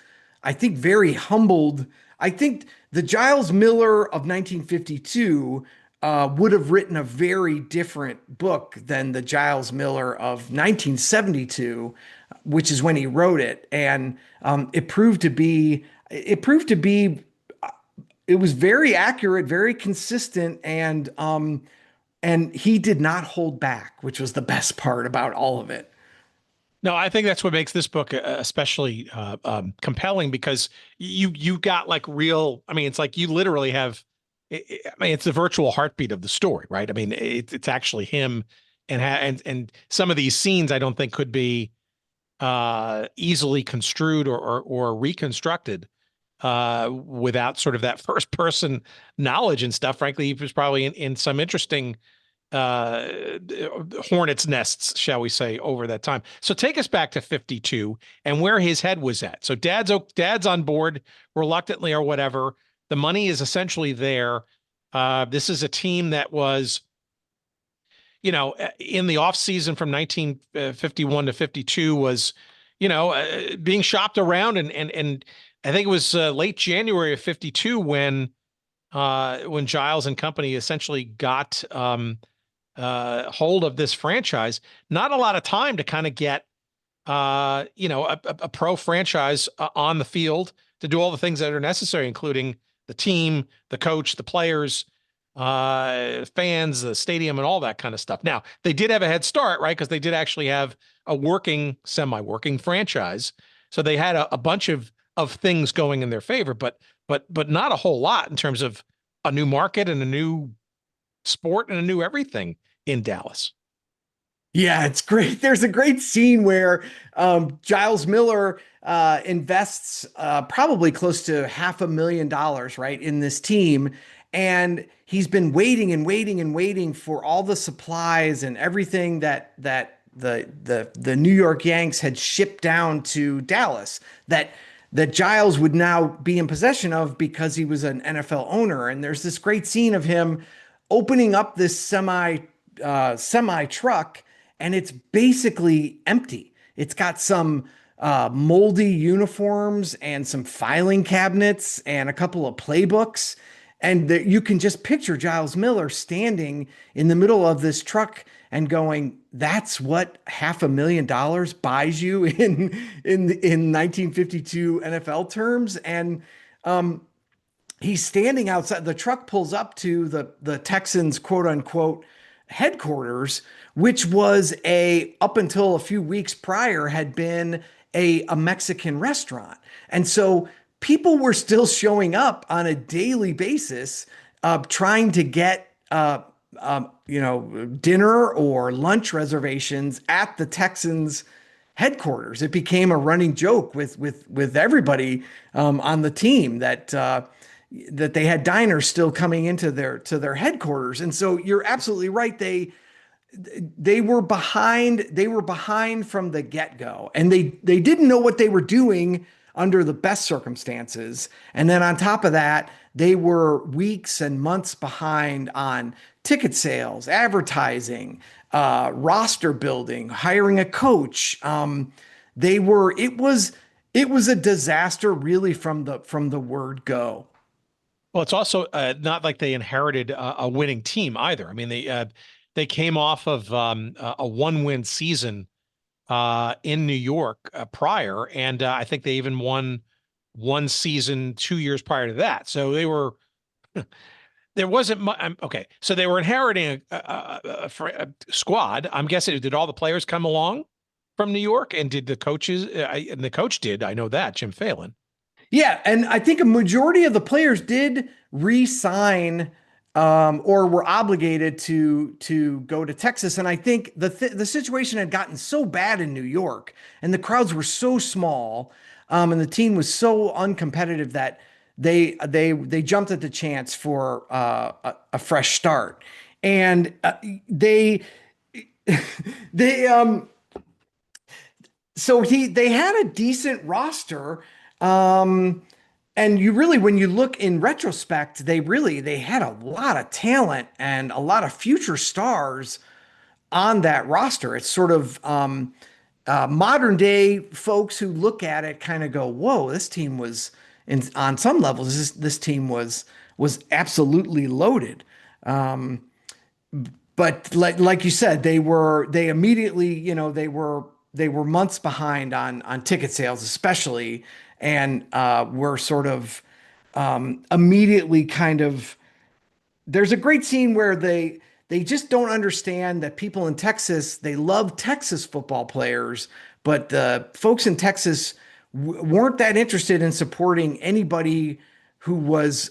I think, very humbled. I think the Giles Miller of 1952 would have written a very different book than the Giles Miller of 1972, which is when he wrote it. And it proved to be, it was very accurate, very consistent, and he did not hold back, which was the best part about all of it. No, I think that's what makes this book especially compelling, because you got like real. I mean, it's like you literally have. I mean, it's the virtual heartbeat of the story, right? I mean, it's actually him, and some of these scenes I don't think could be easily construed or reconstructed without sort of that first person knowledge and stuff. Frankly, he was probably in some interesting hornets nests, shall we say, over that time. So take us back to 52 and where his head was at. So dad's on board reluctantly or whatever. The money is essentially there. This is a team that was, in the off season from 1951 to 52 was, being shopped around, and I think it was late January of 52 when Giles and company essentially got hold of this franchise. Not a lot of time to kind of get, a pro franchise on the field to do all the things that are necessary, including the team, the coach, the players, fans, the stadium, and all that kind of stuff. Now, they did have a head start, right? Because they did actually have a semi-working franchise. So they had a bunch of things going in their favor, but not a whole lot in terms of a new market and a new sport and a new everything in Dallas. Yeah, it's great. There's a great scene where Giles Miller invests probably close to $500,000, right, in this team. And he's been waiting and waiting and waiting for all the supplies and everything that the New York Yanks had shipped down to Dallas that Giles would now be in possession of because he was an NFL owner. And there's this great scene of him opening up this semi truck, and it's basically empty. It's got some moldy uniforms and some filing cabinets and a couple of playbooks. And you can just picture Giles Miller standing in the middle of this truck and going, that's what $500,000 buys you in 1952 NFL terms. And he's standing outside. The truck pulls up to the Texans, quote unquote, headquarters, which was up until a few weeks prior had been a Mexican restaurant. And so people were still showing up on a daily basis, trying to get, dinner or lunch reservations at the Texans headquarters. It became a running joke with everybody on the team that they had diners still coming into their headquarters. And so you're absolutely right. They were behind. They were behind from the get-go, and they didn't know what they were doing under the best circumstances. And then on top of that, they were weeks and months behind on ticket sales, advertising, roster building, hiring a coach. It was a disaster really from the word go. Well, it's also not like they inherited a winning team either. I mean, they came off of a one-win season in New York prior, and I think they even won one season 2 years prior to that. So they were there wasn't much. Okay, so they were inheriting a squad. I'm guessing, did all the players come along from New York, and did the coaches? And the coach did. I know that, Jim Phelan. Yeah, and I think a majority of the players did re-sign or were obligated to go to Texas. And I think the situation had gotten so bad in New York, and the crowds were so small, and the team was so uncompetitive they jumped at the chance for a fresh start, and they they so they had a decent roster. And you really, when you look in retrospect, they had a lot of talent and a lot of future stars on that roster. It's sort of modern day folks who look at it kind of go, "Whoa, this team was on some levels. This team was absolutely loaded." But like you said, they immediately, they were months behind on ticket sales, especially, and were sort of immediately kind of. There's a great scene where they just don't understand that people in Texas, they love Texas football players, but the folks in Texas weren't that interested in supporting anybody who was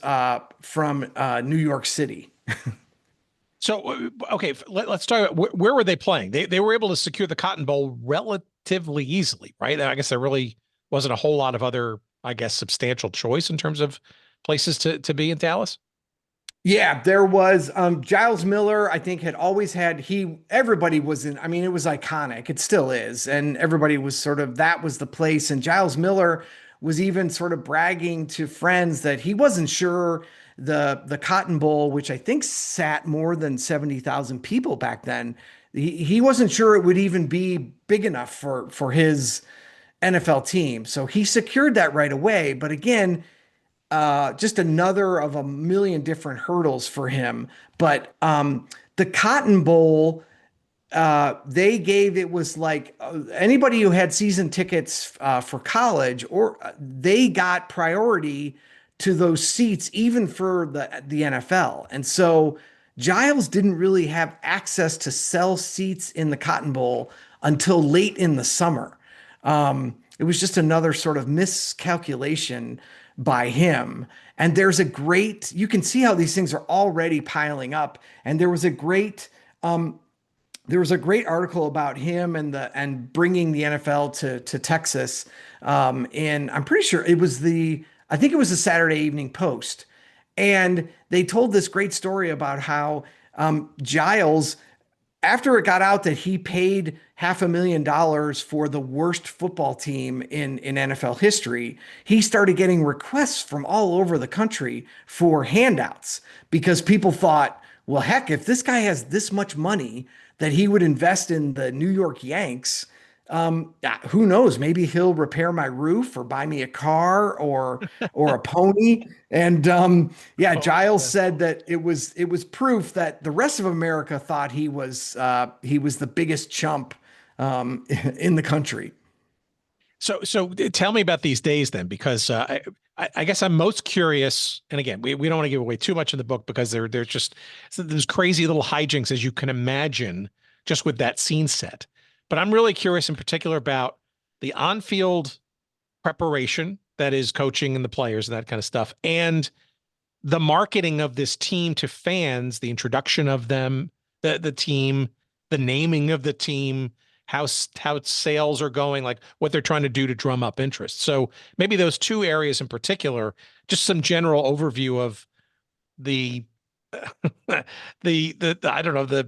from New York City. So, okay, let's talk about where were they playing? They were able to secure the Cotton Bowl relatively easily, right? I guess there really wasn't a whole lot of other, I guess, substantial choice in terms of places to be in Dallas. Yeah, there was Giles Miller, I think, had always had everybody was in, I mean, it was iconic. It still is. And everybody was sort of, that was the place. And Giles Miller was even sort of bragging to friends that he wasn't sure the Cotton Bowl, which I think sat more than 70,000 people back then. He wasn't sure it would even be big enough for his NFL team. So he secured that right away. But again, just another of a million different hurdles for him. But the Cotton Bowl, it was like anybody who had season tickets for college, or they got priority to those seats, even for the NFL. And so Giles didn't really have access to sell seats in the Cotton Bowl until late in the summer. It was just another sort of miscalculation by him. And you can see how these things are already piling up. And there was a great article about him and bringing the NFL to Texas. I'm pretty sure I think it was the Saturday Evening Post. And they told this great story about how Giles, after it got out that he paid $500,000 for the worst football team in NFL history, he started getting requests from all over the country for handouts because people thought, well, heck, if this guy has this much money that he would invest in the New York Yanks, who knows? Maybe he'll repair my roof or buy me a car or a pony. And Giles said that it was proof that the rest of America thought he was the biggest chump in the country. So tell me about these days then, because I guess I'm most curious. And again, we don't want to give away too much in the book because there's just those crazy little hijinks, as you can imagine, just with that scene set. But I'm really curious in particular about the on-field preparation, that is coaching and the players and that kind of stuff, and the marketing of this team to fans, the introduction of them, the team, the naming of the team, how sales are going, like what they're trying to do to drum up interest. So maybe those two areas in particular, just some general overview of the I don't know if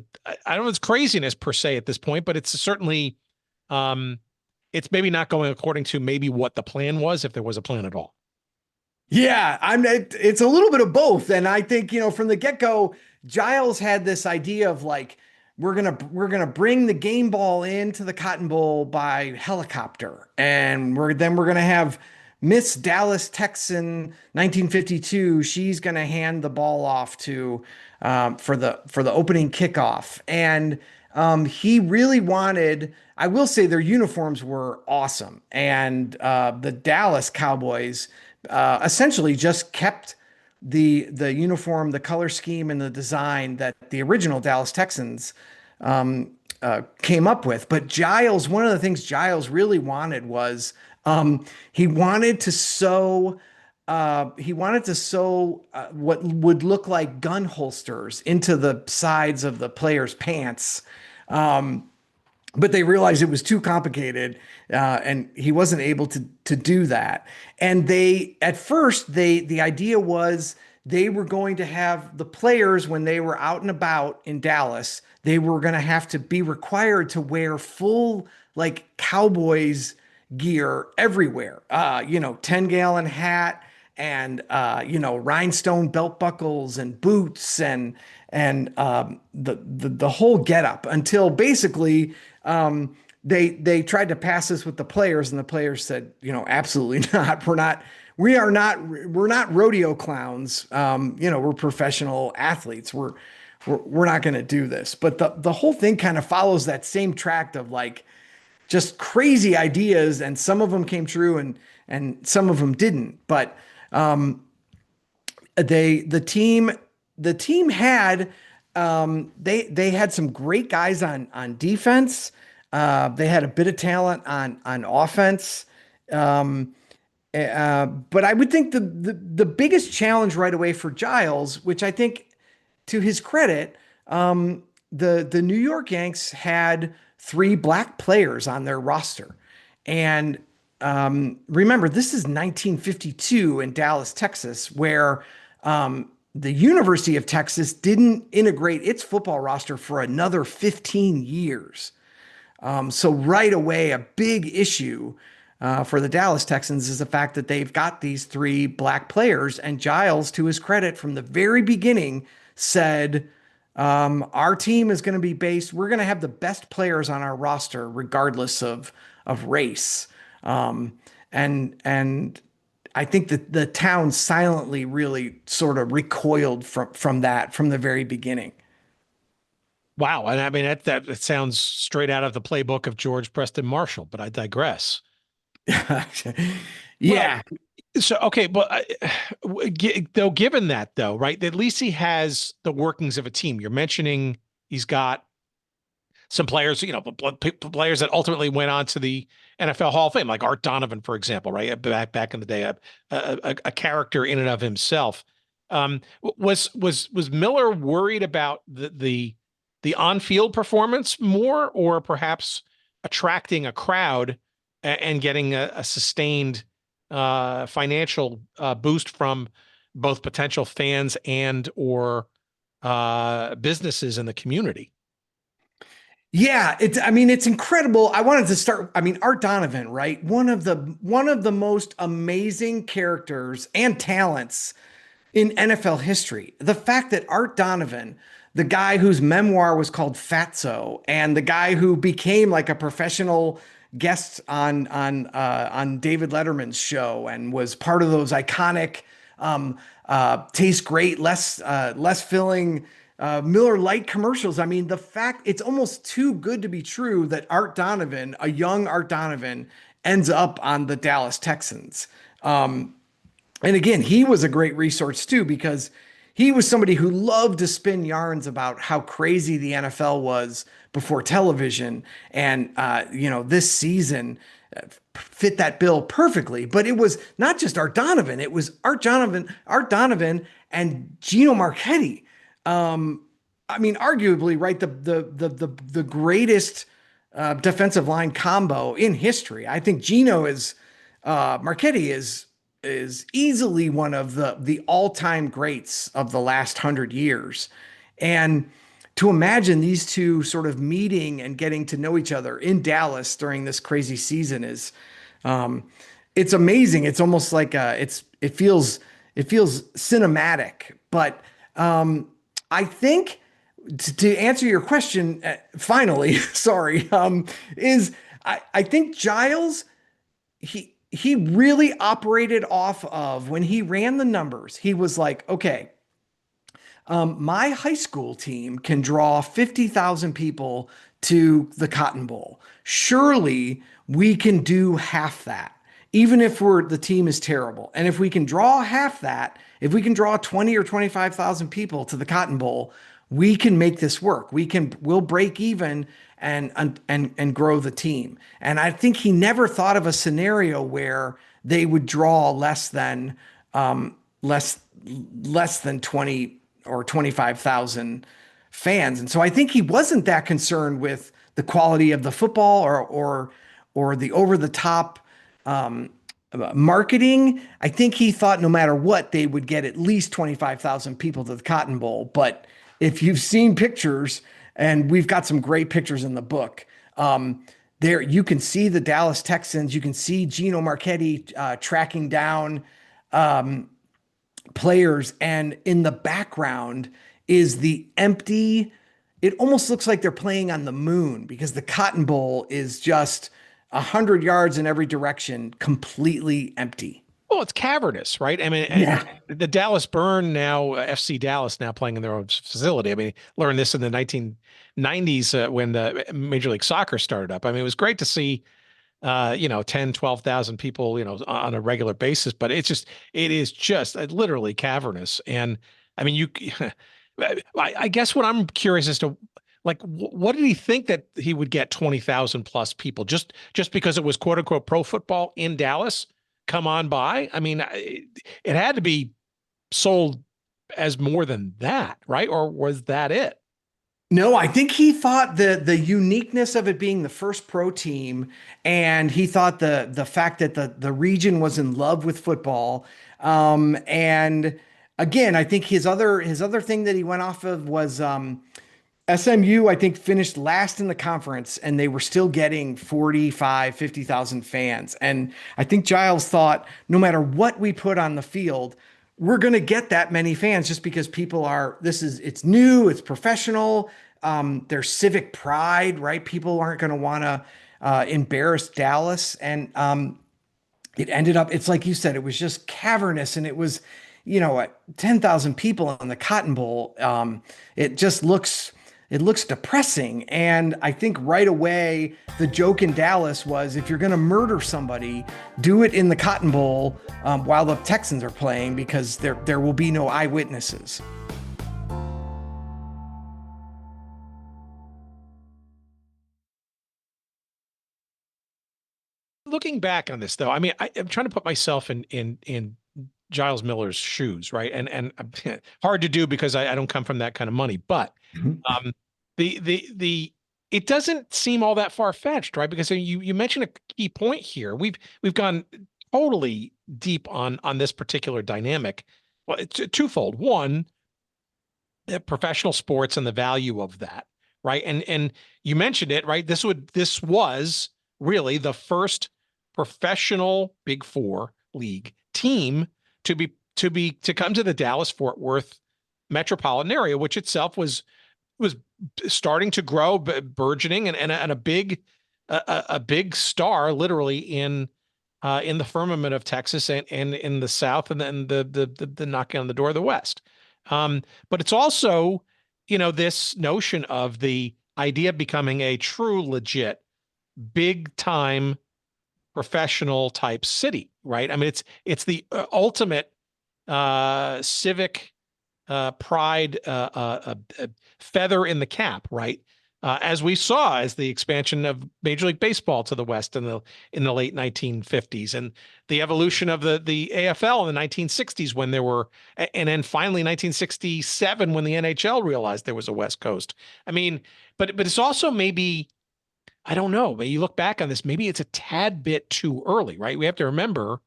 it's craziness per se at this point, but it's certainly it's maybe not going according to maybe what the plan was, if there was a plan at all. Yeah, it's a little bit of both. And I think, from the get-go, Giles had this idea of like, we're gonna bring the game ball into the Cotton Bowl by helicopter, and we're gonna have Miss Dallas Texan 1952. She's gonna hand the ball off to for the opening kickoff, and he really wanted. I will say their uniforms were awesome, and the Dallas Cowboys essentially just kept the uniform, the color scheme, and the design that the original Dallas Texans came up with. But Giles, one of the things Giles really wanted was he wanted to sew what would look like gun holsters into the sides of the players' pants. but they realized it was too complicated, and he wasn't able to do that. And at first, the idea was they were going to have the players, when they were out and about in Dallas, they were going to have to be required to wear full, like, Cowboys gear everywhere. 10-gallon hat and rhinestone belt buckles and boots and the whole getup, until basically they tried to pass this with the players, and the players said, absolutely not. We're not rodeo clowns. We're professional athletes. We're not going to do this. But the whole thing kind of follows that same tract of, like, just crazy ideas, and some of them came true and some of them didn't. But the team had they had some great guys on defense. They had a bit of talent on offense. But I would think the biggest challenge right away for Giles, which I think, to his credit, the New York Yanks had 3 black players on their roster. And remember, this is 1952 in Dallas, Texas, where the University of Texas didn't integrate its football roster for another 15 years. So right away, a big issue for the Dallas Texans is the fact that they've got these 3 black players. And Giles, to his credit, from the very beginning said, our team is going to be we're going to have the best players on our roster, regardless of race. And I think that the town silently really sort of recoiled from that from the very beginning. Wow. And I mean, that sounds straight out of the playbook of George Preston Marshall, but I digress. Yeah. So, okay, but given that, though, right, at least he has the workings of a team. You're mentioning he's got some players, players that ultimately went on to the NFL Hall of Fame, like Art Donovan, for example, right? Back in the day, a character in and of himself. Was Miller worried about the on-field performance more, or perhaps attracting a crowd and getting a sustained financial boost from both potential fans and or businesses in the community? Yeah, it's incredible. I wanted to start. Art Donovan, right? One of the most amazing characters and talents in NFL history. The fact that Art Donovan, the guy whose memoir was called Fatso, and the guy who became like a professional guest on David Letterman's show and was part of those iconic taste great, less filling Miller Lite commercials. The fact, it's almost too good to be true that Art Donovan, a young Art Donovan, ends up on the Dallas Texans. And again, he was a great resource too, because he was somebody who loved to spin yarns about how crazy the NFL was before television. And, this season fit that bill perfectly. But it was not just Art Donovan. It was Art Donovan and Gino Marchetti. Arguably, right, the greatest defensive line combo in history. I think Marchetti is easily one of the all-time greats of the last 100 years. And to imagine these two sort of meeting and getting to know each other in Dallas during this crazy season is, it's amazing. It's almost like it feels cinematic. But I think to answer your question, finally, sorry, is I think Giles, he really operated off of, when he ran the numbers, he was like, okay, my high school team can draw 50,000 people to the Cotton Bowl. Surely we can do half that, even if the team is terrible. And if we can draw half that, if we can draw 20 or 25,000 people to the Cotton Bowl, we can make this work. We'll break even and grow the team. And I think he never thought of a scenario where they would draw less than 20 or 25,000 fans. And so I think he wasn't that concerned with the quality of the football or the over the top marketing. I think he thought no matter what, they would get at least 25,000 people to the Cotton Bowl. But if you've seen pictures, and we've got some great pictures in the book, there you can see the Dallas Texans. You can see Gino Marchetti tracking down players, and in the background is the empty. It almost looks like they're playing on the moon, because the Cotton Bowl is just 100 yards in every direction, completely empty. Well, it's cavernous, right? I mean, Yeah. the Dallas Burn now, FC Dallas now playing in their own facility. I mean, learned this in the 1990s when the Major League Soccer started up. I mean, it was great to see, 10, 12,000 people, on a regular basis, but it is just literally cavernous. And I mean, I guess what I'm curious as to, like, what did he think that he would get 20,000 plus people just because it was quote unquote pro football in Dallas? Come on by. I mean, it had to be sold as more than that, right? Or was that it? No, I think he thought the uniqueness of it being the first pro team, and he thought the fact that the region was in love with football. And again, I think his other thing that he went off of was SMU, I think, finished last in the conference, and they were still getting 45, 50,000 fans. And I think Giles thought, no matter what we put on the field, we're going to get that many fans, just because people it's new, it's professional. There's civic pride, right? People aren't going to want to embarrass Dallas. And it ended up, it's like you said, it was just cavernous, and it was, 10,000 people on the Cotton Bowl. It looks depressing. And I think right away, the joke in Dallas was, if you're going to murder somebody, do it in the Cotton Bowl while the Texans are playing, because there will be no eyewitnesses. Looking back on this, though, I mean, I'm trying to put myself in Giles Miller's shoes, right? And hard to do, because I don't come from that kind of money, but it doesn't seem all that far-fetched, right? Because you mentioned a key point here. We've gone totally deep on this particular dynamic. Well, it's twofold. One, the professional sports and the value of that, right? And you mentioned it, right? This was really the first professional Big Four league team to come to the Dallas-Fort Worth metropolitan area, which itself was starting to grow, burgeoning, and a big star, literally in the firmament of Texas and in the South, and then the knocking on the door of the West. But it's also, this notion of the idea of becoming a true, legit, big time professional type city, right? I mean, it's the ultimate civic pride, feather in the cap, right? As we saw as the expansion of Major League Baseball to the West in the late 1950s, and the evolution of the AFL in the 1960s, when there were, and then finally 1967 when the NHL realized there was a West Coast. I mean, but it's also maybe, I don't know, but you look back on this, maybe it's a tad bit too early, right? We have to remember,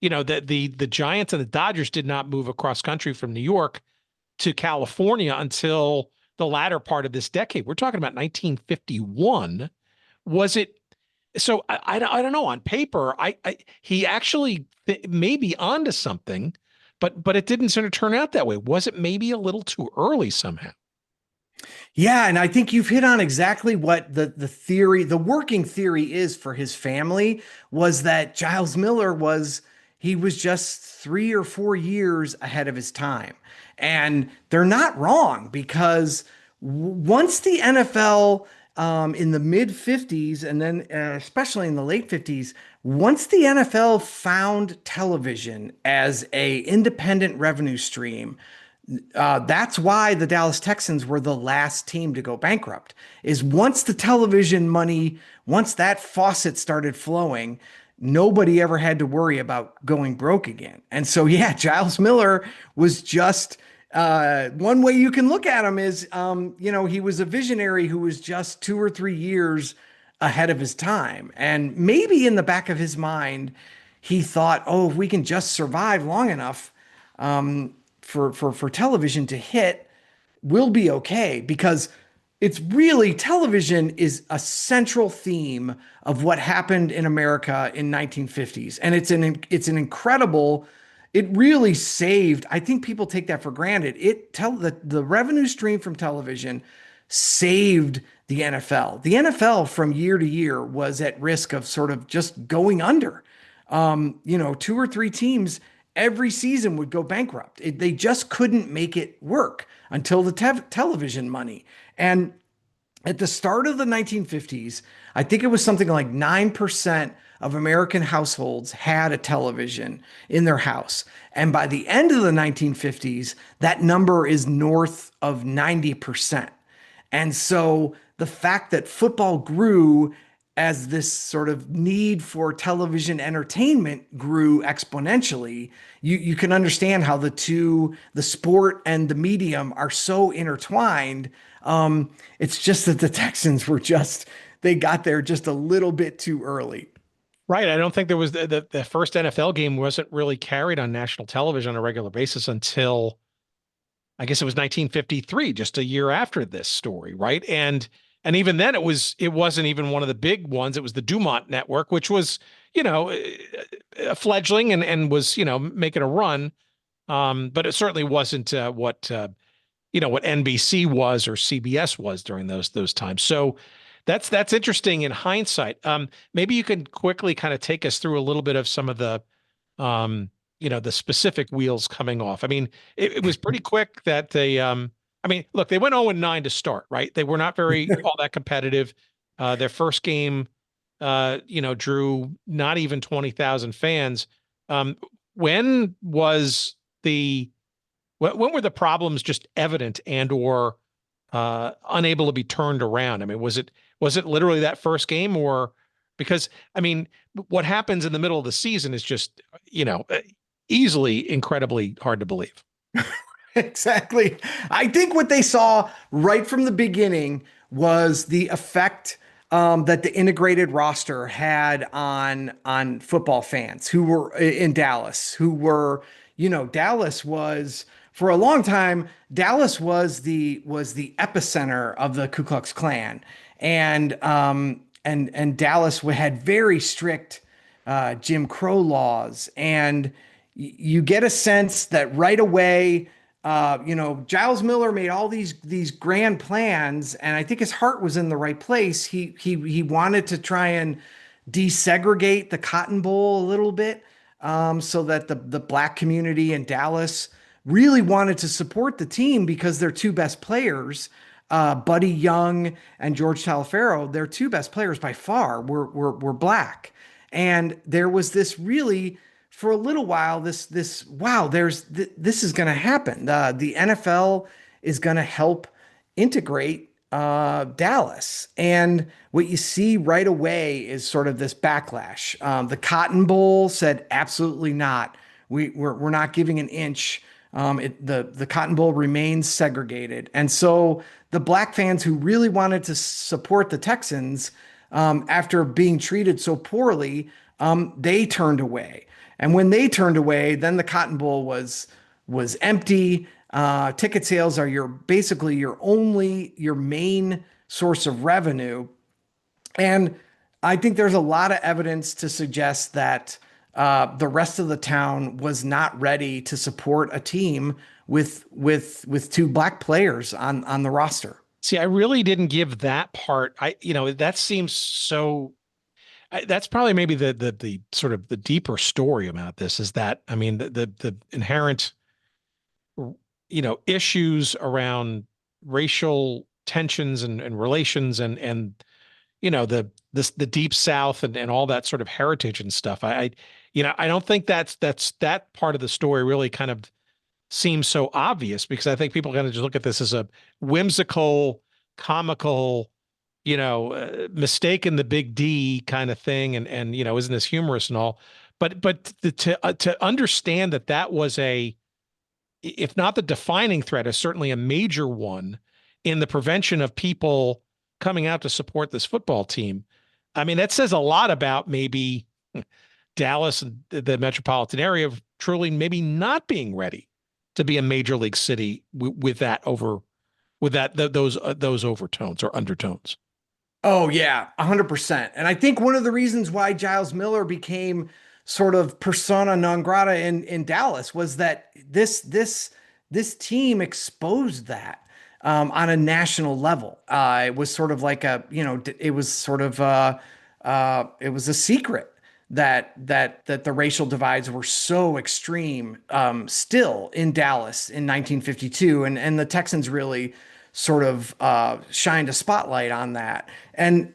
that the Giants and the Dodgers did not move across country from New York to California until the latter part of this decade. We're talking about 1951. Was it? So I don't know. On paper, he actually may be onto something, but it didn't sort of turn out that way. Was it maybe a little too early somehow? Yeah, and I think you've hit on exactly what the theory, the working theory is for his family, was that Giles Miller was just 3 or 4 years ahead of his time. And they're not wrong, because once the NFL in the mid 50s, and then especially in the late 50s, once the NFL found television as a independent revenue stream, that's why the Dallas Texans were the last team to go bankrupt, is once the television money, once that faucet started flowing, nobody ever had to worry about going broke again. And so, yeah, Giles Miller was just One way you can look at him is, he was a visionary who was just 2 or 3 years ahead of his time. And maybe in the back of his mind, he thought, oh, if we can just survive long enough for television to hit, we'll be okay. Because it's really, television is a central theme of what happened in America in 1950s. And it's an incredible, it really saved, I think people take that for granted. The revenue stream from television saved the NFL. The NFL from year to year was at risk of sort of just going under. 2 or 3 teams every season would go bankrupt. They just couldn't make it work until the television money. And at the start of the 1950s, I think it was something like 9% of American households had a television in their house. And by the end of the 1950s, that number is north of 90%. And so the fact that football grew as this sort of need for television entertainment grew exponentially, you can understand how the sport and the medium are so intertwined. It's just that the Texans they got there just a little bit too early. Right. I don't think there was the first NFL game wasn't really carried on national television on a regular basis until, I guess it was 1953, just a year after this story. Right. And even then it wasn't even one of the big ones. It was the Dumont network, which was, a fledgling and was, making a run. But it certainly wasn't what NBC was or CBS was during those times. So that's interesting in hindsight. Maybe you can quickly kind of take us through a little bit of some of the, the specific wheels coming off. I mean, it was pretty quick that they, look, they went 0-9 to start, right? They were not all that competitive. Their first game, drew not even 20,000 fans. When were the problems just evident and/or unable to be turned around? I mean, was it literally that first game, or because what happens in the middle of the season is just easily incredibly hard to believe. Exactly. I think what they saw right from the beginning was the effect that the integrated roster had on football fans who were in Dallas, Dallas was, for a long time, Dallas was the epicenter of the Ku Klux Klan. And Dallas had very strict Jim Crow laws. And you get a sense that right away, Giles Miller made all these grand plans, and I think his heart was in the right place. He wanted to try and desegregate the Cotton Bowl a little bit, so that the black community in Dallas really wanted to support the team because their two best players, Buddy Young and George Taliaferro, their two best players by far were black, and there was this really, for a little while, this is going to happen. The NFL is going to help integrate Dallas. And what you see right away is sort of this backlash. The Cotton Bowl said, absolutely not. We're not giving an inch. The Cotton Bowl remains segregated. And so the black fans who really wanted to support the Texans, after being treated so poorly, they turned away. And when they turned away, then the Cotton Bowl was empty. Ticket sales are basically your main source of revenue. And I think there's a lot of evidence to suggest that the rest of the town was not ready to support a team with two black players on the roster. See, I really didn't give that part. That seems so. That's probably maybe the sort of the deeper story about this is that, the inherent, issues around racial tensions and relations and the Deep South and all that sort of heritage and stuff. I don't think that's that part of the story really kind of seems so obvious, because I think people kind of just look at this as a whimsical, comical, mistake in the big D kind of thing. And isn't this humorous and all, but to understand that was a if not the defining threat, is certainly a major one in the prevention of people coming out to support this football team. I mean, that says a lot about maybe Dallas and the metropolitan area of truly maybe not being ready to be a major league city with those overtones or undertones. Oh yeah, 100%. And I think one of the reasons why Giles Miller became sort of persona non grata in Dallas was that this team exposed that on a national level. It was sort of like it was a secret that the racial divides were so extreme still in Dallas in 1952, and the Texans really sort of shined a spotlight on that. And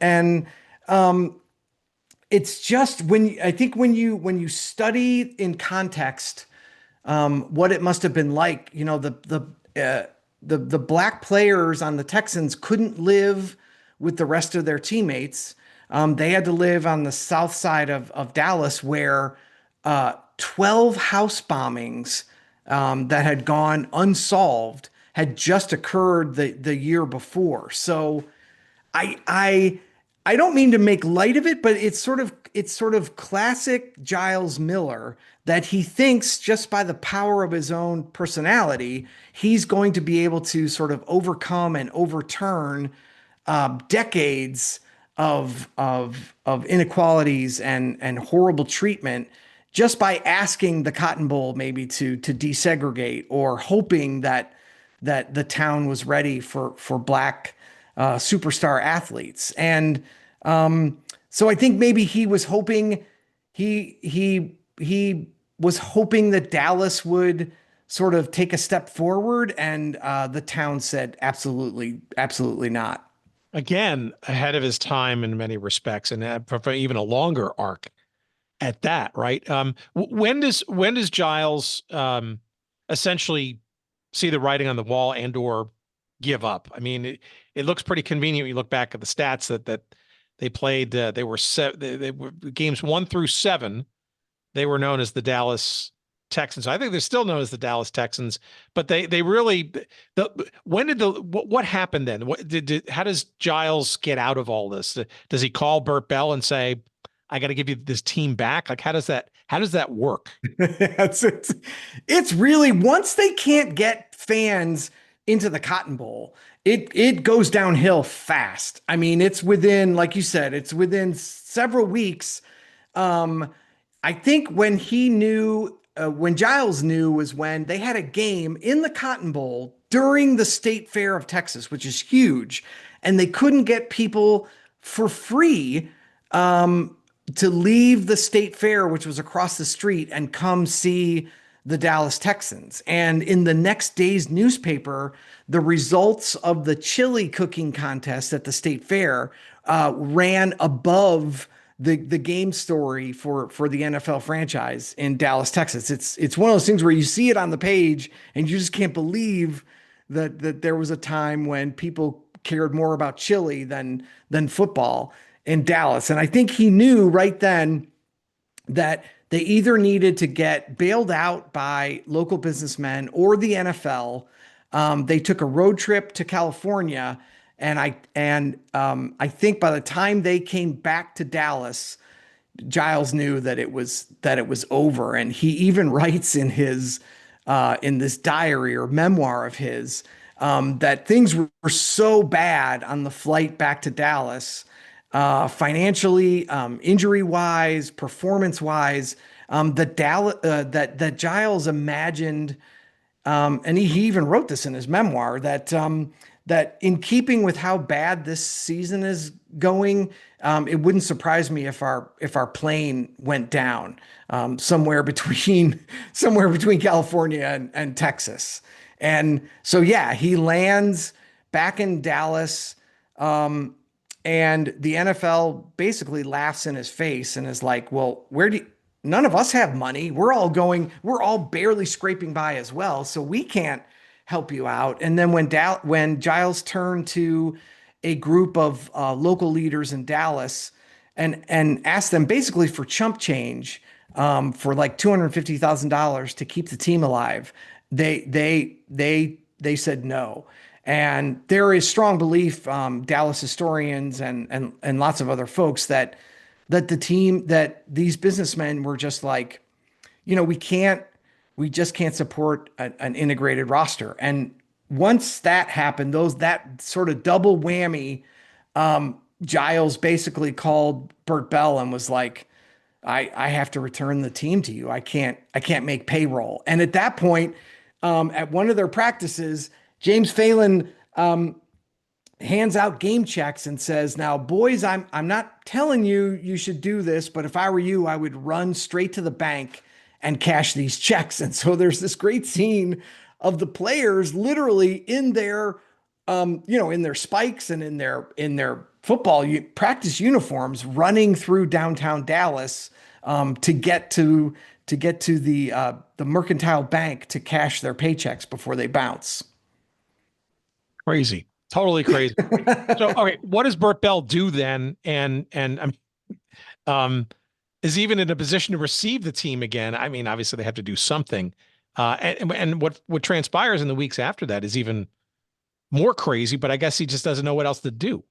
it's just when you study in context what it must have been like, the black players on the Texans couldn't live with the rest of their teammates. They had to live on the south side of Dallas, where 12 house bombings that had gone unsolved had just occurred the year before. So I don't mean to make light of it, but it's sort of classic Giles Miller that he thinks just by the power of his own personality, he's going to be able to sort of overcome and overturn decades of inequalities and horrible treatment just by asking the Cotton Bowl maybe to desegregate, or hoping that the town was ready for black superstar athletes. And so I think maybe he was hoping he was hoping that Dallas would sort of take a step forward, and the town said absolutely not. Again, ahead of his time in many respects, and for even a longer arc at that, right? When does Giles essentially see the writing on the wall and or give up? I mean, it looks pretty convenient when you look back at the stats that they played. They were games 1 through 7. They were known as the Dallas Texans. I think they're still known as the Dallas Texans, but they really, what happened then? How does Giles get out of all this? Does he call Burt Bell and say, I got to give you this team back? Like, how does that work? It's really, once they can't get fans into the Cotton Bowl, it goes downhill fast. I mean, it's within, like you said, it's within several weeks. I think when Giles knew was when they had a game in the Cotton Bowl during the State Fair of Texas, which is huge, and they couldn't get people for free to leave the State Fair, which was across the street, and come see the Dallas Texans. And in the next day's newspaper, the results of the chili cooking contest at the State Fair ran above the game story for the NFL franchise in Dallas, Texas. It's one of those things where you see it on the page and you just can't believe that there was a time when people cared more about chili than football in Dallas. And I think he knew right then that they either needed to get bailed out by local businessmen or the NFL. They took a road trip to California, and I think by the time they came back to Dallas, Giles knew that it was over. And he even writes in his in this diary or memoir of his that things were so bad on the flight back to Dallas, financially, injury-wise, performance-wise, that Giles imagined, and he even wrote this in his memoir, that in keeping with how bad this season is going, it wouldn't surprise me if our plane went down somewhere between California and Texas. And so, yeah, he lands back in Dallas, and the NFL basically laughs in his face and is like, well, none of us have money. We're all barely scraping by as well. So we can't help you out. And then when Giles turned to a group of local leaders in Dallas and asked them basically for chump change, for like $250,000 to keep the team alive, They said no. And there is strong belief, Dallas historians and lots of other folks that that these businessmen were just like, we just can't support an integrated roster. And once that happened, that sort of double whammy, Giles basically called Bert Bell and was like, I have to return the team to you. I can't make payroll. And at that point, at one of their practices, James Phelan hands out game checks and says, "Now, boys, I'm not telling you should do this, but if I were you, I would run straight to the bank and cash these checks." And so there's this great scene of the players literally in their, in their spikes and in their football practice uniforms, running through downtown Dallas to get to the Mercantile Bank to cash their paychecks before they bounce. Crazy. Totally crazy. So, okay, what does Bert Bell do then? And is he even in a position to receive the team again? I mean, obviously they have to do something. And what transpires in the weeks after that is even more crazy, but I guess he just doesn't know what else to do.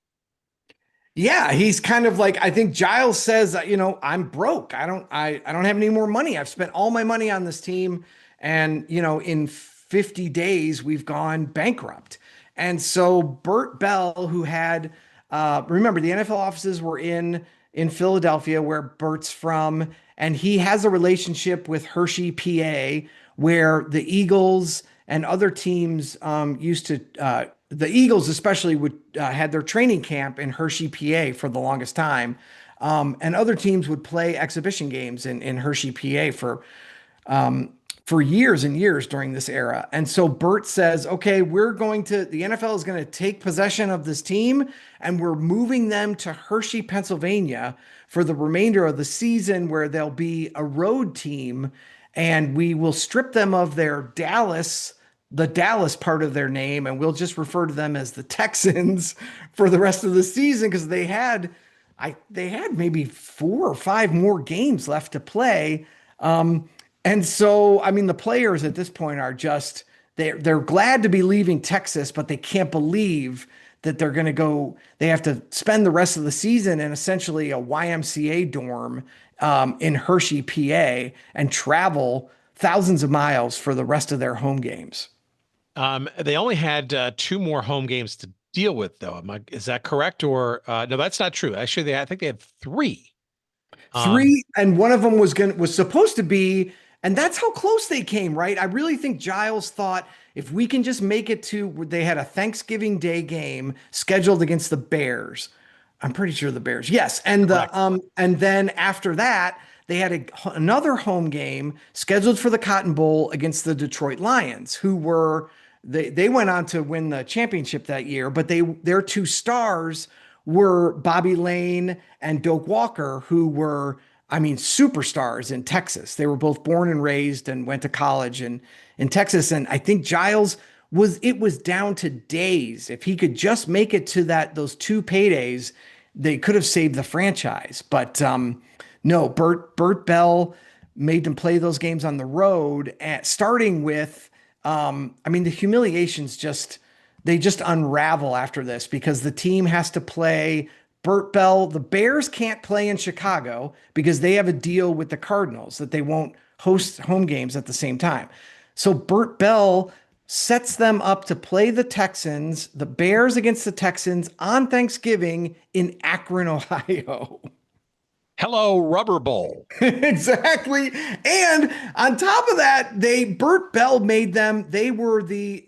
Yeah, he's kind of like, I think Giles says, I'm broke. I don't have any more money. I've spent all my money on this team. And, in 50 days, we've gone bankrupt. And so Bert Bell, who had, remember, the NFL offices were in Philadelphia, where Bert's from, and he has a relationship with Hershey, PA, where the Eagles and other teams used to, the Eagles especially would had their training camp in Hershey, PA for the longest time. And other teams would play exhibition games in Hershey, PA for years and years during this era. And so Bert says, okay, the NFL is going to take possession of this team and we're moving them to Hershey, Pennsylvania for the remainder of the season, where they'll be a road team, and we will strip them of the Dallas part of their name, and we'll just refer to them as the Texans for the rest of the season, because they had maybe 4 or 5 more games left to play. And so, I mean, the players at this point are just, they're glad to be leaving Texas, but they can't believe that they have to spend the rest of the season in essentially a YMCA dorm in Hershey, PA, and travel thousands of miles for the rest of their home games. They only had 2 more home games to deal with, though. Is that correct? Or no, that's not true. Actually, I think they had 3. 3, and one of them was supposed to be. And that's how close they came, right? I really think Giles thought, if we can just make it to, they had a Thanksgiving Day game scheduled against the Bears. I'm pretty sure the Bears. Yes. And and then after that, they had another home game scheduled for the Cotton Bowl against the Detroit Lions, who were, they went on to win the championship that year, but their 2 stars were Bobby Lane and Doak Walker, who were, superstars in Texas. They were both born and raised and went to college in Texas. And I think Giles it was down to days. If he could just make it to those 2 paydays, they could have saved the franchise. But no, Bert Bell made them play those games on the road, starting with, the humiliations they just unravel after this, because the team has to play Bert Bell. The Bears can't play in Chicago because they have a deal with the Cardinals that they won't host home games at the same time. So Bert Bell sets them up to play the Texans, the Bears against the Texans, on Thanksgiving in Akron, Ohio. Hello, Rubber Bowl. Exactly. And on top of that, Bert Bell made them, they were the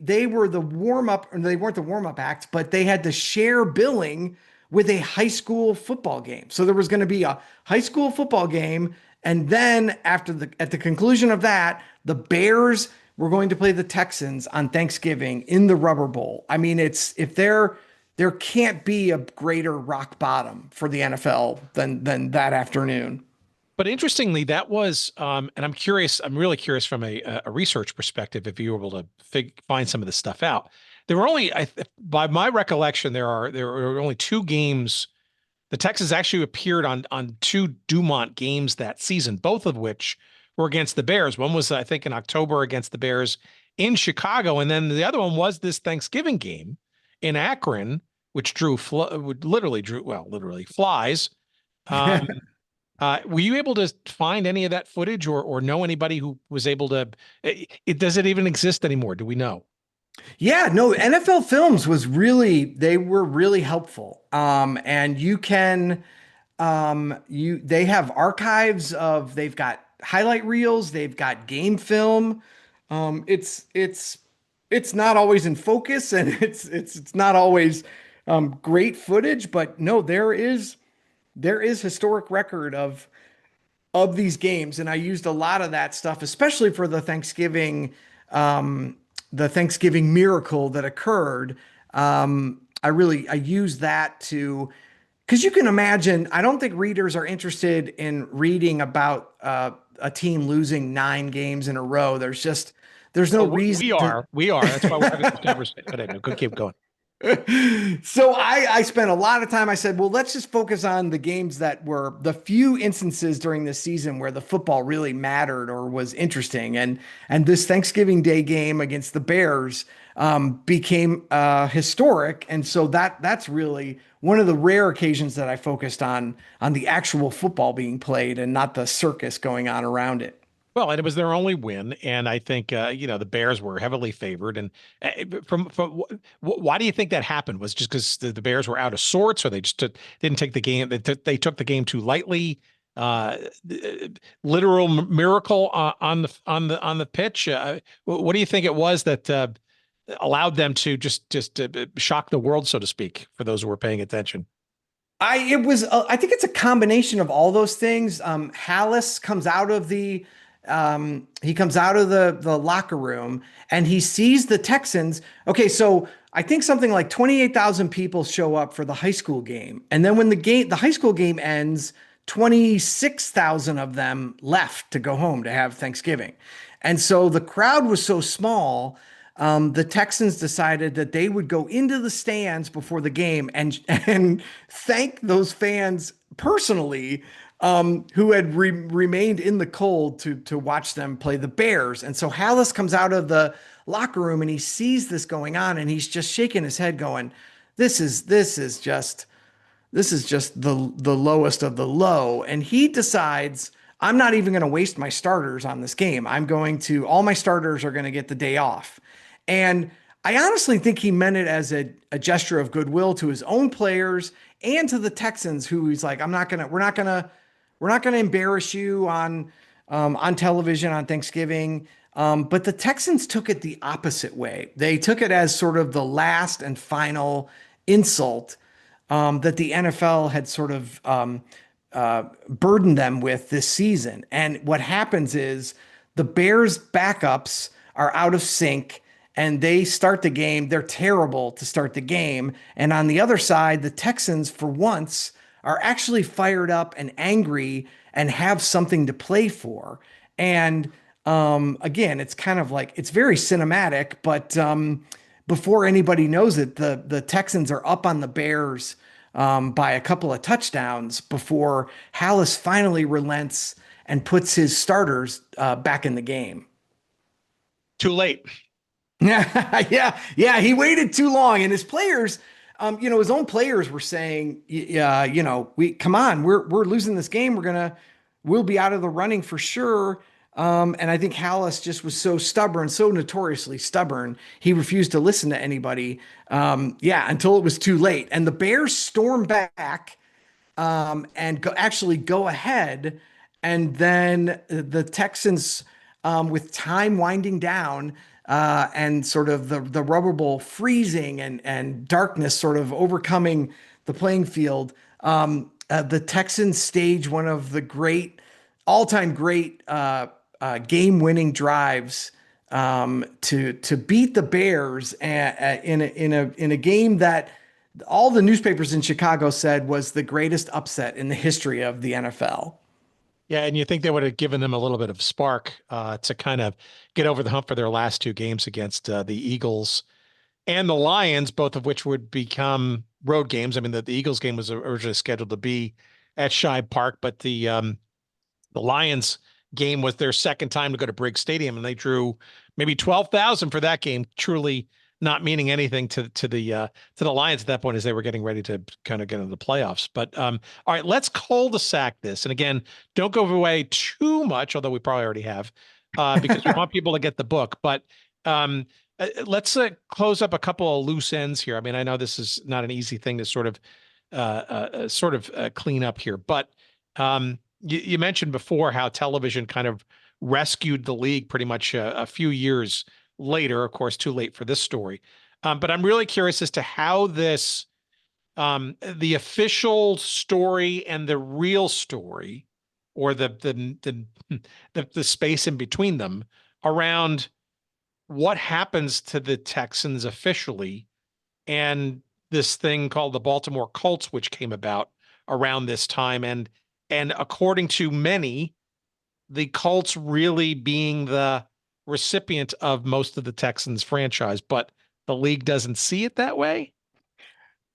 warm-up, or they weren't the warm-up act, but they had to share billing with a high school football game. So there was going to be a high school football game, and then at the conclusion of that, the Bears were going to play the Texans on Thanksgiving in the Rubber Bowl. I mean, there can't be a greater rock bottom for the NFL than that afternoon. But interestingly, that was, and I'm really curious from a research perspective, if you were able to find some of this stuff out. There were only, by my recollection, there were only 2 games. The Texans actually appeared on 2 Dumont games that season, both of which were against the Bears. One was, I think, in October against the Bears in Chicago. And then the other one was this Thanksgiving game in Akron, which literally flies. Um, were you able to find any of that footage or know anybody who was able to, does it even exist anymore? Do we know? Yeah, no, NFL Films they were really helpful. And you can, they have archives they've got highlight reels, they've got game film. It's not always in focus, and it's not always great footage, but no, there is historic record of these games, and I used a lot of that stuff, especially for the Thanksgiving miracle that occurred. I used that because you can imagine, I don't think readers are interested in reading about a team losing 9 games in a row. There's no reason. We are. That's why we're having this conversation. But anyway, keep going. So I spent a lot of time. I said, well, let's just focus on the games that were the few instances during this season where the football really mattered or was interesting. And this Thanksgiving Day game against the Bears became historic. And so that's really one of the rare occasions that I focused on the actual football being played and not the circus going on around it. Well, and it was their only win, and I think the Bears were heavily favored. And why do you think that happened? Was just because the Bears were out of sorts, or they just didn't take the game? They took the game too lightly. Literal miracle on the pitch. What do you think it was that allowed them to just shock the world, so to speak, for those who were paying attention? I think it's a combination of all those things. Hallis comes out of the locker room and he sees the Texans. Okay, so I think something like 28,000 people show up for the high school game. And then when the high school game ends, 26,000 of them left to go home to have Thanksgiving. And so the crowd was so small, the Texans decided that they would go into the stands before the game and thank those fans personally, who had remained in the cold to watch them play the Bears. And so Hallis comes out of the locker room and he sees this going on and he's just shaking his head going, this is just the lowest of the low. And he decides, I'm not even going to waste my starters on this game. All my starters are going to get the day off. And I honestly think he meant it as a gesture of goodwill to his own players and to the Texans, who he's like, we're not going to embarrass you on television on Thanksgiving. But the Texans took it the opposite way. They took it as sort of the last and final insult that the NFL had sort of burdened them with this season. And what happens is the Bears backups are out of sync and they start the game. They're terrible to start the game. And on the other side, the Texans, for once, are actually fired up and angry and have something to play for. And again, it's kind of like, it's very cinematic, but before anybody knows it, the Texans are up on the Bears by a couple of touchdowns before Hallis finally relents and puts his starters back in the game. Too late. Yeah. He waited too long, and his players, his own players were saying, we're losing this game. We'll be out of the running for sure. And I think Hallis just was so stubborn, so notoriously stubborn. He refused to listen to anybody. Until it was too late. And the Bears storm back, and go ahead. And then the Texans, with time winding down, and sort of the rubber bowl freezing and darkness sort of overcoming the playing field, the Texans stage one of the all-time great game-winning drives to beat the Bears in a game that all the newspapers in Chicago said was the greatest upset in the history of the NFL. Yeah, and you think they would have given them a little bit of spark to kind of get over the hump for their last 2 games against the Eagles and the Lions, both of which would become road games. I mean, the Eagles game was originally scheduled to be at Shibe Park, but the Lions game was their second time to go to Briggs Stadium, and they drew maybe 12,000 for that game, truly not meaning anything to the Lions at that point as they were getting ready to kind of get into the playoffs. But all right, let's cul-de-sac this. And again, don't go away too much, although we probably already have, because we want people to get the book. But let's close up a couple of loose ends here. I mean, I know this is not an easy thing to sort of clean up here, but you mentioned before how television kind of rescued the league pretty much a few years later, of course, too late for this story. But I'm really curious as to how this, the official story and the real story, or the space in between them, around what happens to the Texans officially, and this thing called the Baltimore Colts, which came about around this time, and according to many, the Colts really being the recipient of most of the Texans franchise, but the league doesn't see it that way.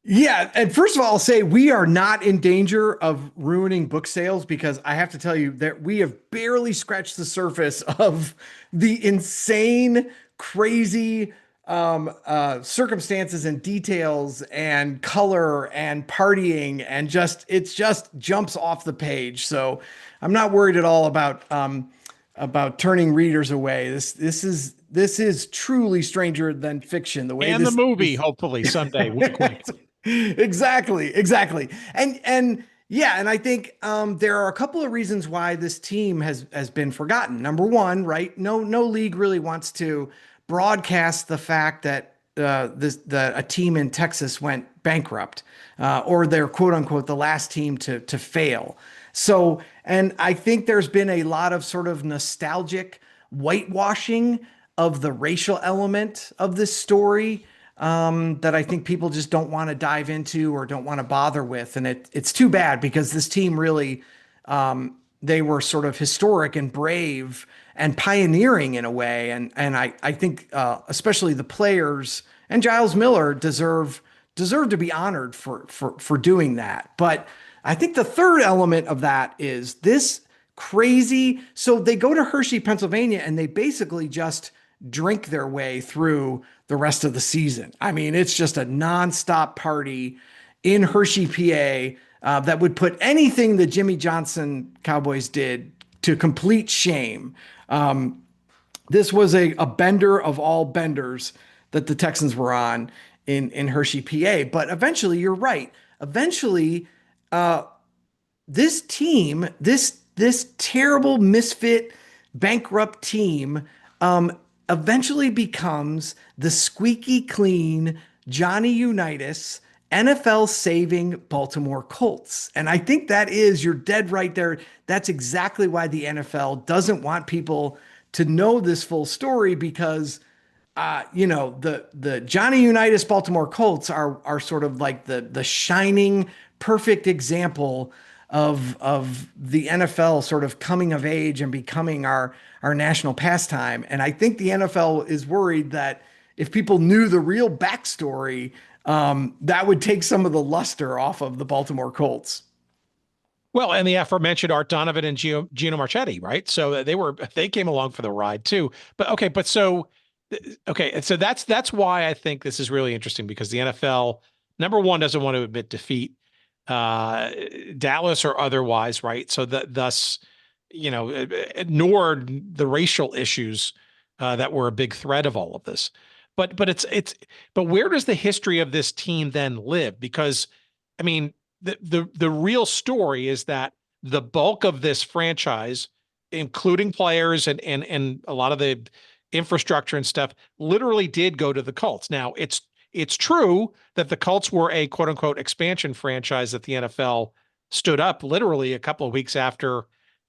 Yeah. And first of all, I'll say we are not in danger of ruining book sales, because I have to tell you that we have barely scratched the surface of the insane, crazy circumstances and details and color and partying, and it just jumps off the page. So I'm not worried at all about turning readers away. This is truly stranger than fiction. The way the movie, hopefully someday. Exactly. And yeah, and I think there are a couple of reasons why this team has been forgotten. Number one, right? No league really wants to broadcast the fact that a team in Texas went bankrupt, or they're quote unquote the last team to fail. So, and I think there's been a lot of sort of nostalgic whitewashing of the racial element of this story, that I think people just don't want to dive into or don't want to bother with. And it's too bad, because this team really, they were sort of historic and brave and pioneering in a way. And I think especially the players and Giles Miller deserve to be honored for doing that. But I think the third element of that is this crazy. So they go to Hershey, Pennsylvania, and they basically just drink their way through the rest of the season. I mean, it's just a nonstop party in Hershey, PA, that would put anything the Jimmy Johnson Cowboys did to complete shame. This was a bender of all benders that the Texans were on in Hershey, PA. But eventually, you're right. Eventually, this team, this terrible misfit, bankrupt team, eventually becomes the squeaky clean Johnny Unitas, NFL saving Baltimore Colts. And I think you're dead right there. That's exactly why the NFL doesn't want people to know this full story, because the Johnny Unitas Baltimore Colts are sort of like the shining, perfect example of the NFL sort of coming of age and becoming our national pastime. And I think the NFL is worried that if people knew the real backstory, that would take some of the luster off of the Baltimore Colts. Well, and the aforementioned Art Donovan and Gino Marchetti, right? So they came along for the ride too. But so that's why I think this is really interesting, because the NFL, number one, doesn't want to admit defeat, Dallas or otherwise, right? So thus, ignored the racial issues that were a big thread of all of this. But where does the history of this team then live? Because, I mean, the real story is that the bulk of this franchise, including players and a lot of the infrastructure and stuff, literally did go to the Colts. Now, it's true that the Colts were a quote unquote expansion franchise that the NFL stood up literally a couple of weeks after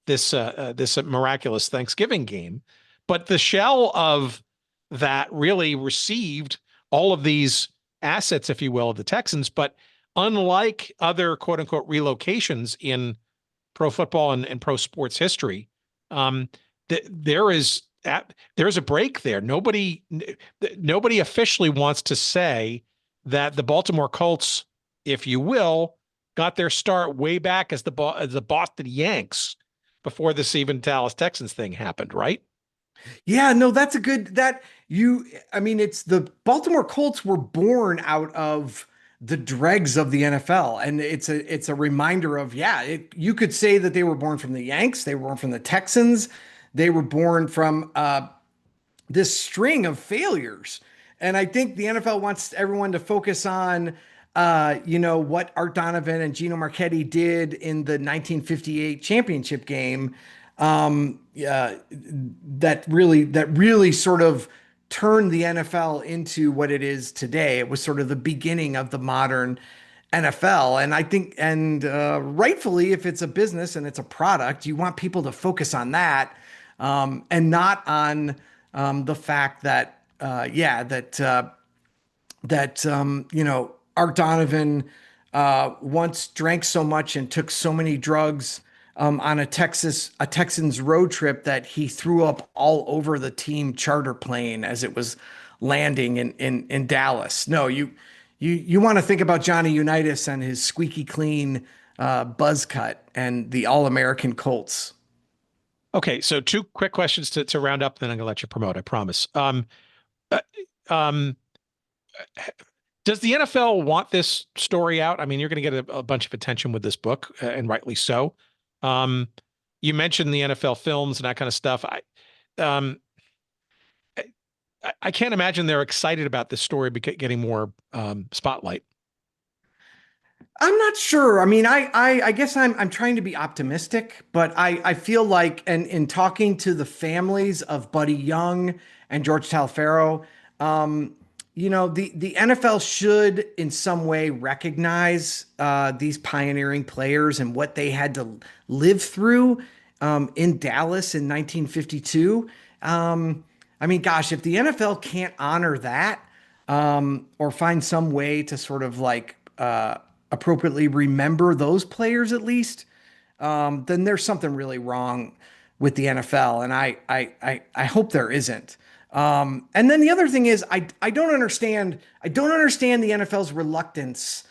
this miraculous Thanksgiving game. But the shell of that really received all of these assets, if you will, of the Texans. But unlike other quote unquote relocations in pro football and pro sports history, there's a break there. Nobody officially wants to say that the Baltimore Colts, if you will, got their start way back as the Boston Yanks before this even Dallas Texans thing happened, right? Yeah, no, that's a good that you I mean it's the Baltimore Colts were born out of the dregs of the NFL, and it's a reminder of you could say that they were born from the Yanks, they were born from the Texans, they were born from this string of failures. And I think the NFL wants everyone to focus on, what Art Donovan and Gino Marchetti did in the 1958 championship game. That really sort of turned the NFL into what it is today. It was sort of the beginning of the modern NFL. And I think, and rightfully, if it's a business and it's a product, you want people to focus on that, and not on the fact that, Art Donovan once drank so much and took so many drugs on a Texans road trip that he threw up all over the team charter plane as it was landing in Dallas. No, you want to think about Johnny Unitas and his squeaky clean buzz cut and the All-American Colts. Okay, so two quick questions to round up, then I'm gonna let you promote, I promise. Uh, um, does the NFL want this story out? I mean, you're going to get a bunch of attention with this book, and rightly so. Um, you mentioned the NFL films and that kind of stuff. Um, I can't imagine they're excited about this story getting more spotlight. I'm not sure. I mean, I guess I'm trying to be optimistic, but I feel like, and in talking to the families of Buddy Young and George Taliaferro, the NFL should in some way recognize these pioneering players and what they had to live through in Dallas in 1952. I mean, gosh, if the NFL can't honor that, or find some way to sort of like appropriately remember those players at least, then there's something really wrong with the NFL, and I hope there isn't. And then the other thing is, I don't understand the NFL's reluctance.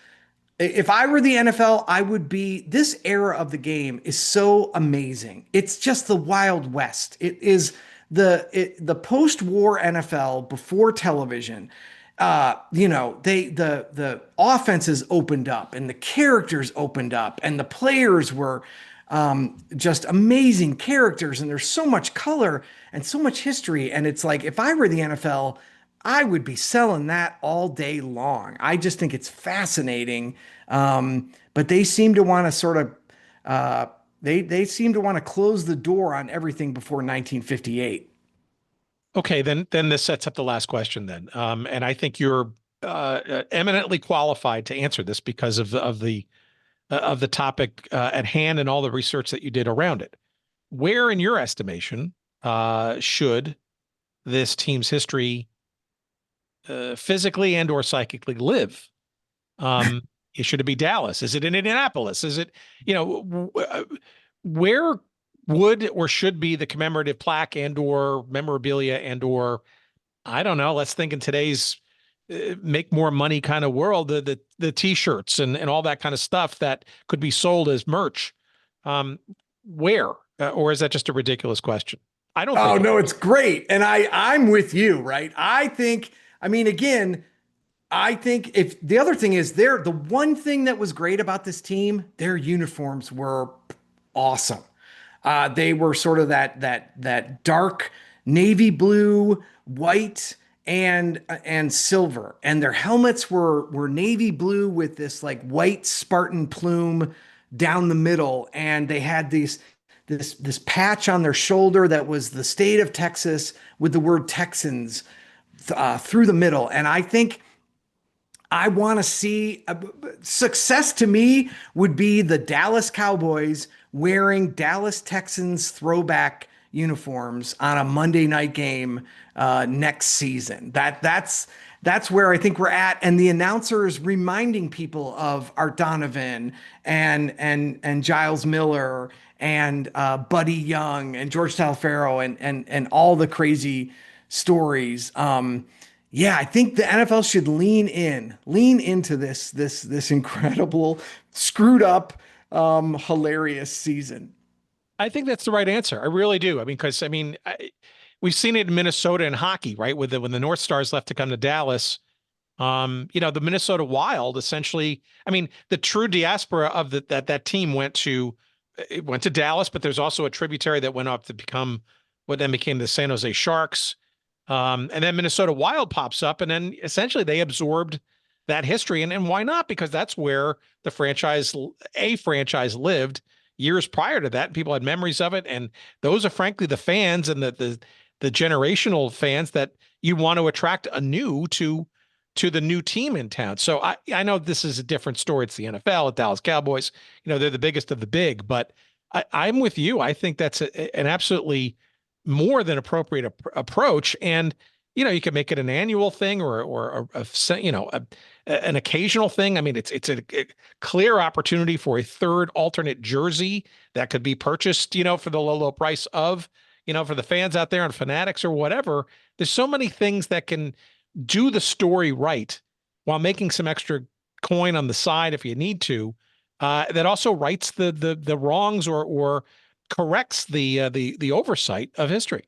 If I were the NFL, I would be. This era of the game is so amazing. It's just the Wild West. It is the post-war NFL before television. The offenses opened up and the characters opened up and the players were just amazing characters, and there's so much color and so much history. And it's like, if I were the NFL, I would be selling that all day long. I just think it's fascinating. But they seem to want to sort of, they seem to want to close the door on everything before 1958. Okay, then this sets up the last question then. And I think you're eminently qualified to answer this because of the topic at hand and all the research that you did around it. Where, in your estimation, should this team's history physically and or psychically live? Should it be Dallas? Is it in Indianapolis? Is it, where would or should be the commemorative plaque and or memorabilia and or, I don't know, let's think in today's make more money kind of world, the t-shirts and all that kind of stuff that could be sold as merch. Where, or is that just a ridiculous question? I don't think. Oh, no, it's great. And I'm with you, right? I think if the other thing is the one thing that was great about this team, their uniforms were awesome. They were sort of that dark navy blue, white, and silver, and their helmets were navy blue with this like white Spartan plume down the middle, and they had this patch on their shoulder that was the state of Texas with the word Texans through the middle. And I think I want to see success. To me would be the Dallas Cowboys wearing Dallas Texans throwback uniforms on a Monday night game next season. That's where I think we're at. And the announcers reminding people of Art Donovan and Giles Miller and Buddy Young and George Taliaferro and all the crazy stories. I think the NFL should lean into this incredible, screwed up, hilarious season. I think that's the right answer. I really do. I mean, because we've seen it in Minnesota in hockey, right? When the North Stars left to come to Dallas, the Minnesota Wild essentially, I mean, the true diaspora of that team went to Dallas, but there's also a tributary that went up to become what then became the San Jose Sharks. And then Minnesota Wild pops up, and then essentially they absorbed that history. And why not? Because that's where the franchise lived years prior to that. And people had memories of it. And those are frankly the fans and the generational fans that you want to attract anew to the new team in town. So I know this is a different story. It's the NFL, the Dallas Cowboys, they're the biggest of the big, but I'm with you. I think that's an absolutely more than appropriate approach. And, you can make it an annual thing or an occasional thing. I mean, it's a clear opportunity for a third alternate jersey that could be purchased, for the low price of, for the fans out there and fanatics or whatever. There's so many things that can do the story right while making some extra coin on the side if you need to, that also rights the wrongs or corrects the oversight of history.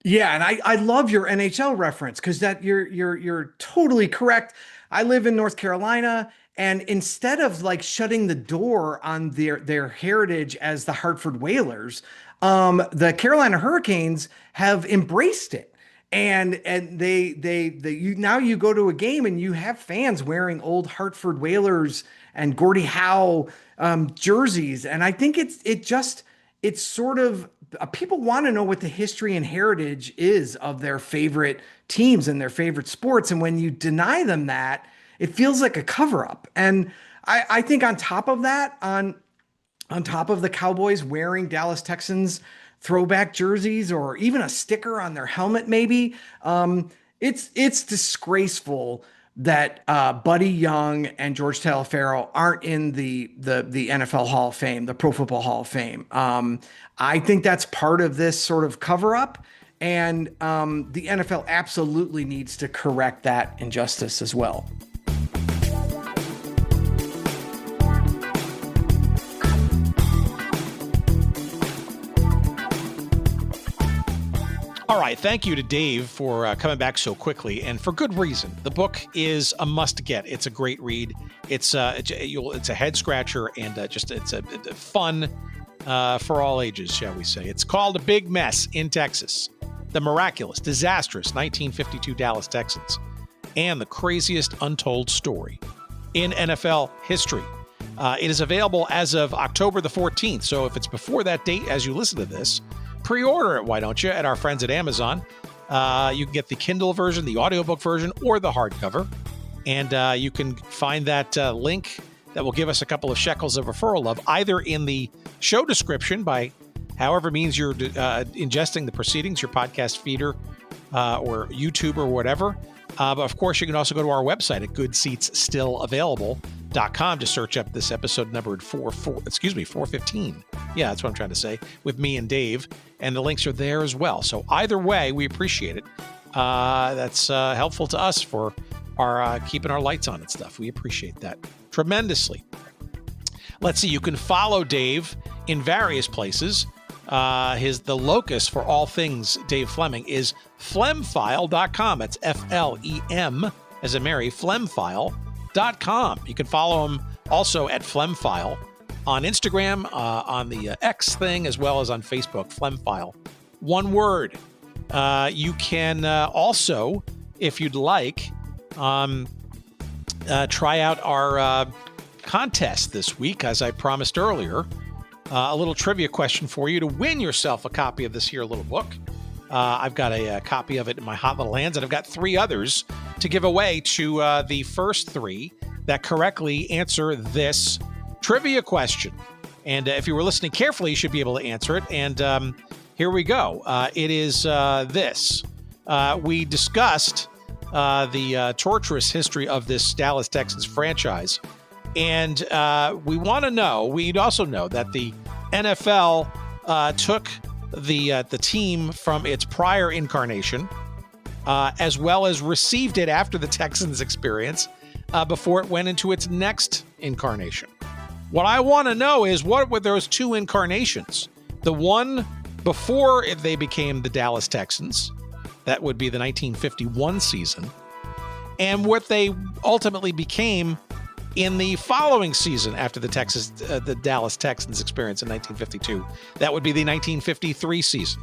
Yeah, and I love your NHL reference because that you're totally correct. I live in North Carolina, and instead of like shutting the door on their heritage as the Hartford Whalers, the Carolina Hurricanes have embraced it. And now you go to a game and you have fans wearing old Hartford Whalers and Gordie Howe jerseys, and I think it's sort of people want to know what the history and heritage is of their favorite teams and their favorite sports, and when you deny them that, it feels like a cover up. And I think on top of that, on top of the Cowboys wearing Dallas Texans throwback jerseys or even a sticker on their helmet, maybe, it's disgraceful that Buddy Young and George Taliaferro aren't in the NFL Hall of Fame, the Pro Football Hall of Fame. I think that's part of this sort of cover up, and the NFL absolutely needs to correct that injustice as well. All right. Thank you to Dave for coming back so quickly, and for good reason. The book is a must get. It's a great read. It's a head scratcher, and it's a fun for all ages, shall we say. It's called A Big Mess in Texas: The Miraculous, Disastrous 1952 Dallas Texans, and the Craziest Untold Story in NFL history. It is available as of October the 14th. So if it's before that date, as you listen to this, pre-order it, why don't you, at our friends at Amazon. You can get the Kindle version, the audiobook version, or the hardcover. And you can find that link that will give us a couple of shekels of referral of either in the show description by however means you're ingesting the proceedings, your podcast feeder or YouTube or whatever. But of course, you can also go to our website at goodseatsstillavailable.com to search up this episode numbered 415. Yeah, that's what I'm trying to say, with me and Dave, and the links are there as well. So either way, we appreciate it. That's helpful to us for our keeping our lights on and stuff. We appreciate that tremendously. Let's see, you can follow Dave in various places. The locus for all things Dave Fleming is flemfile.com. That's FLEM as in Mary, flemfile.com. You can follow him also at flemfile on Instagram, on the X thing, as well as on Facebook, flemfile. One word. You can also, if you'd like, try out our contest this week, as I promised earlier. A little trivia question for you to win yourself a copy of this here little book. I've got a copy of it in my hot little hands, and I've got 3 others to give away to the first 3 that correctly answer this trivia question. And if you were listening carefully, you should be able to answer it. And here we go. It is this. We discussed the torturous history of this Dallas Texans franchise. And we want to know, we'd also know that the NFL took the team from its prior incarnation, as well as received it after the Texans experience, before it went into its next incarnation. What I want to know is, what were those 2 incarnations? The one before they became the Dallas Texans. That would be the 1951 season. And what they ultimately became in the following season after the Dallas Texans experience in 1952. That would be the 1953 season.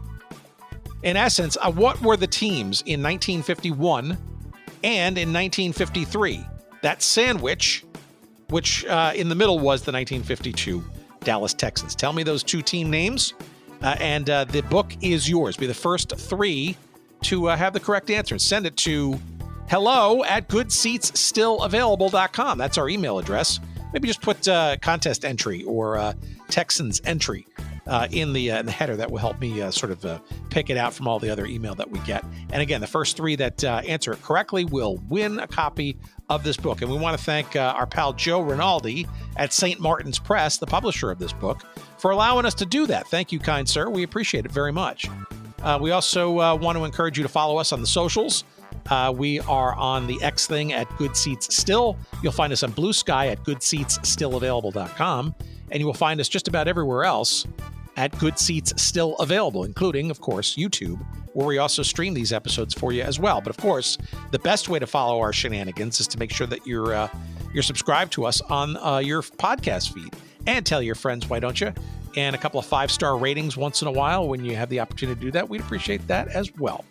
In essence, what were the teams in 1951 and in 1953? That sandwich, which in the middle was the 1952 Dallas Texans. Tell me those two team names, and the book is yours. Be the first three to have the correct answer. Send it to hello@goodseatsstillavailable.com. That's our email address. Maybe just put contest entry or Texans entry in the header. That will help me pick it out from all the other email that we get. And again, the first three that answer it correctly will win a copy of this book. And we want to thank our pal Joe Rinaldi at St. Martin's Press, the publisher of this book, for allowing us to do that. Thank you, kind sir. We appreciate it very much. We also want to encourage you to follow us on the socials. We are on the X thing at Good Seats Still. You'll find us on Blue Sky at goodseatsstillavailable.com. And you will find us just about everywhere else at Good Seats Still Available, including, of course, YouTube, where we also stream these episodes for you as well. But, of course, the best way to follow our shenanigans is to make sure that you're subscribed to us on your podcast feed. And tell your friends, why don't you? And a couple of 5-star ratings once in a while when you have the opportunity to do that. We'd appreciate that as well.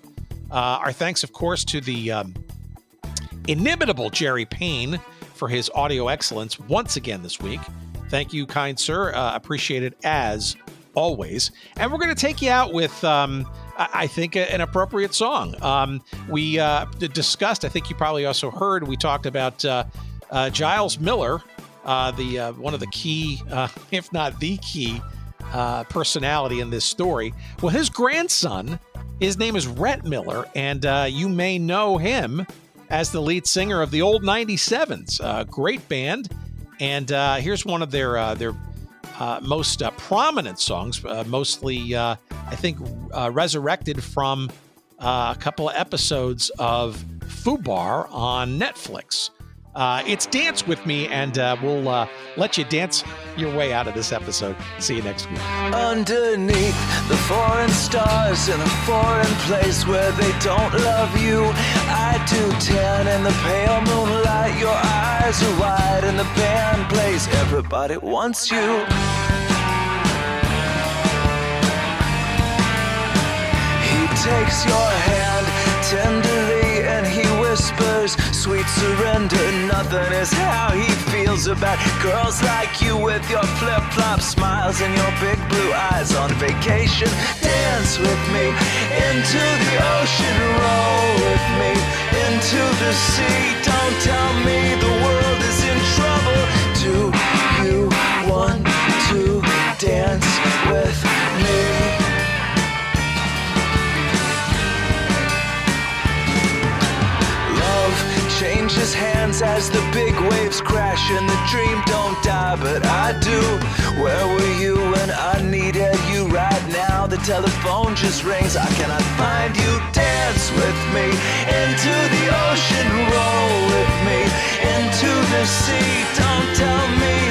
Our thanks, of course, to the inimitable Jerry Payne for his audio excellence once again this week. Thank you, kind sir. Appreciate it as always. And we're going to take you out with, I think, an appropriate song. We discussed, I think you probably also heard, we talked about Giles Miller, one of the key, if not the key, personality in this story. Well, his grandson, his name is Rhett Miller, and you may know him as the lead singer of the Old 97s. Great band. And here's one of their most prominent songs, mostly, I think, resurrected from a couple of episodes of Fubar on Netflix. It's Dance With Me, and we'll let you dance your way out of this episode. See you next week. Underneath the foreign stars in a foreign place where they don't love you, I do tan in the pale moonlight. Your eyes are wide and the band plays Everybody Wants You. He takes your hand tenderly and he whispers, sweet surrender, nothing is how he feels about girls like you with your flip-flop smiles and your big blue eyes on vacation. Dance with me into the ocean, roll with me into the sea. Don't tell me the world is in trouble. Do you want to dance with me? Changes hands as the big waves crash and the dream don't die, but I do. Where were you when I needed you right now? The telephone just rings, I cannot find you. Dance with me into the ocean, roll with me into the sea. Don't tell me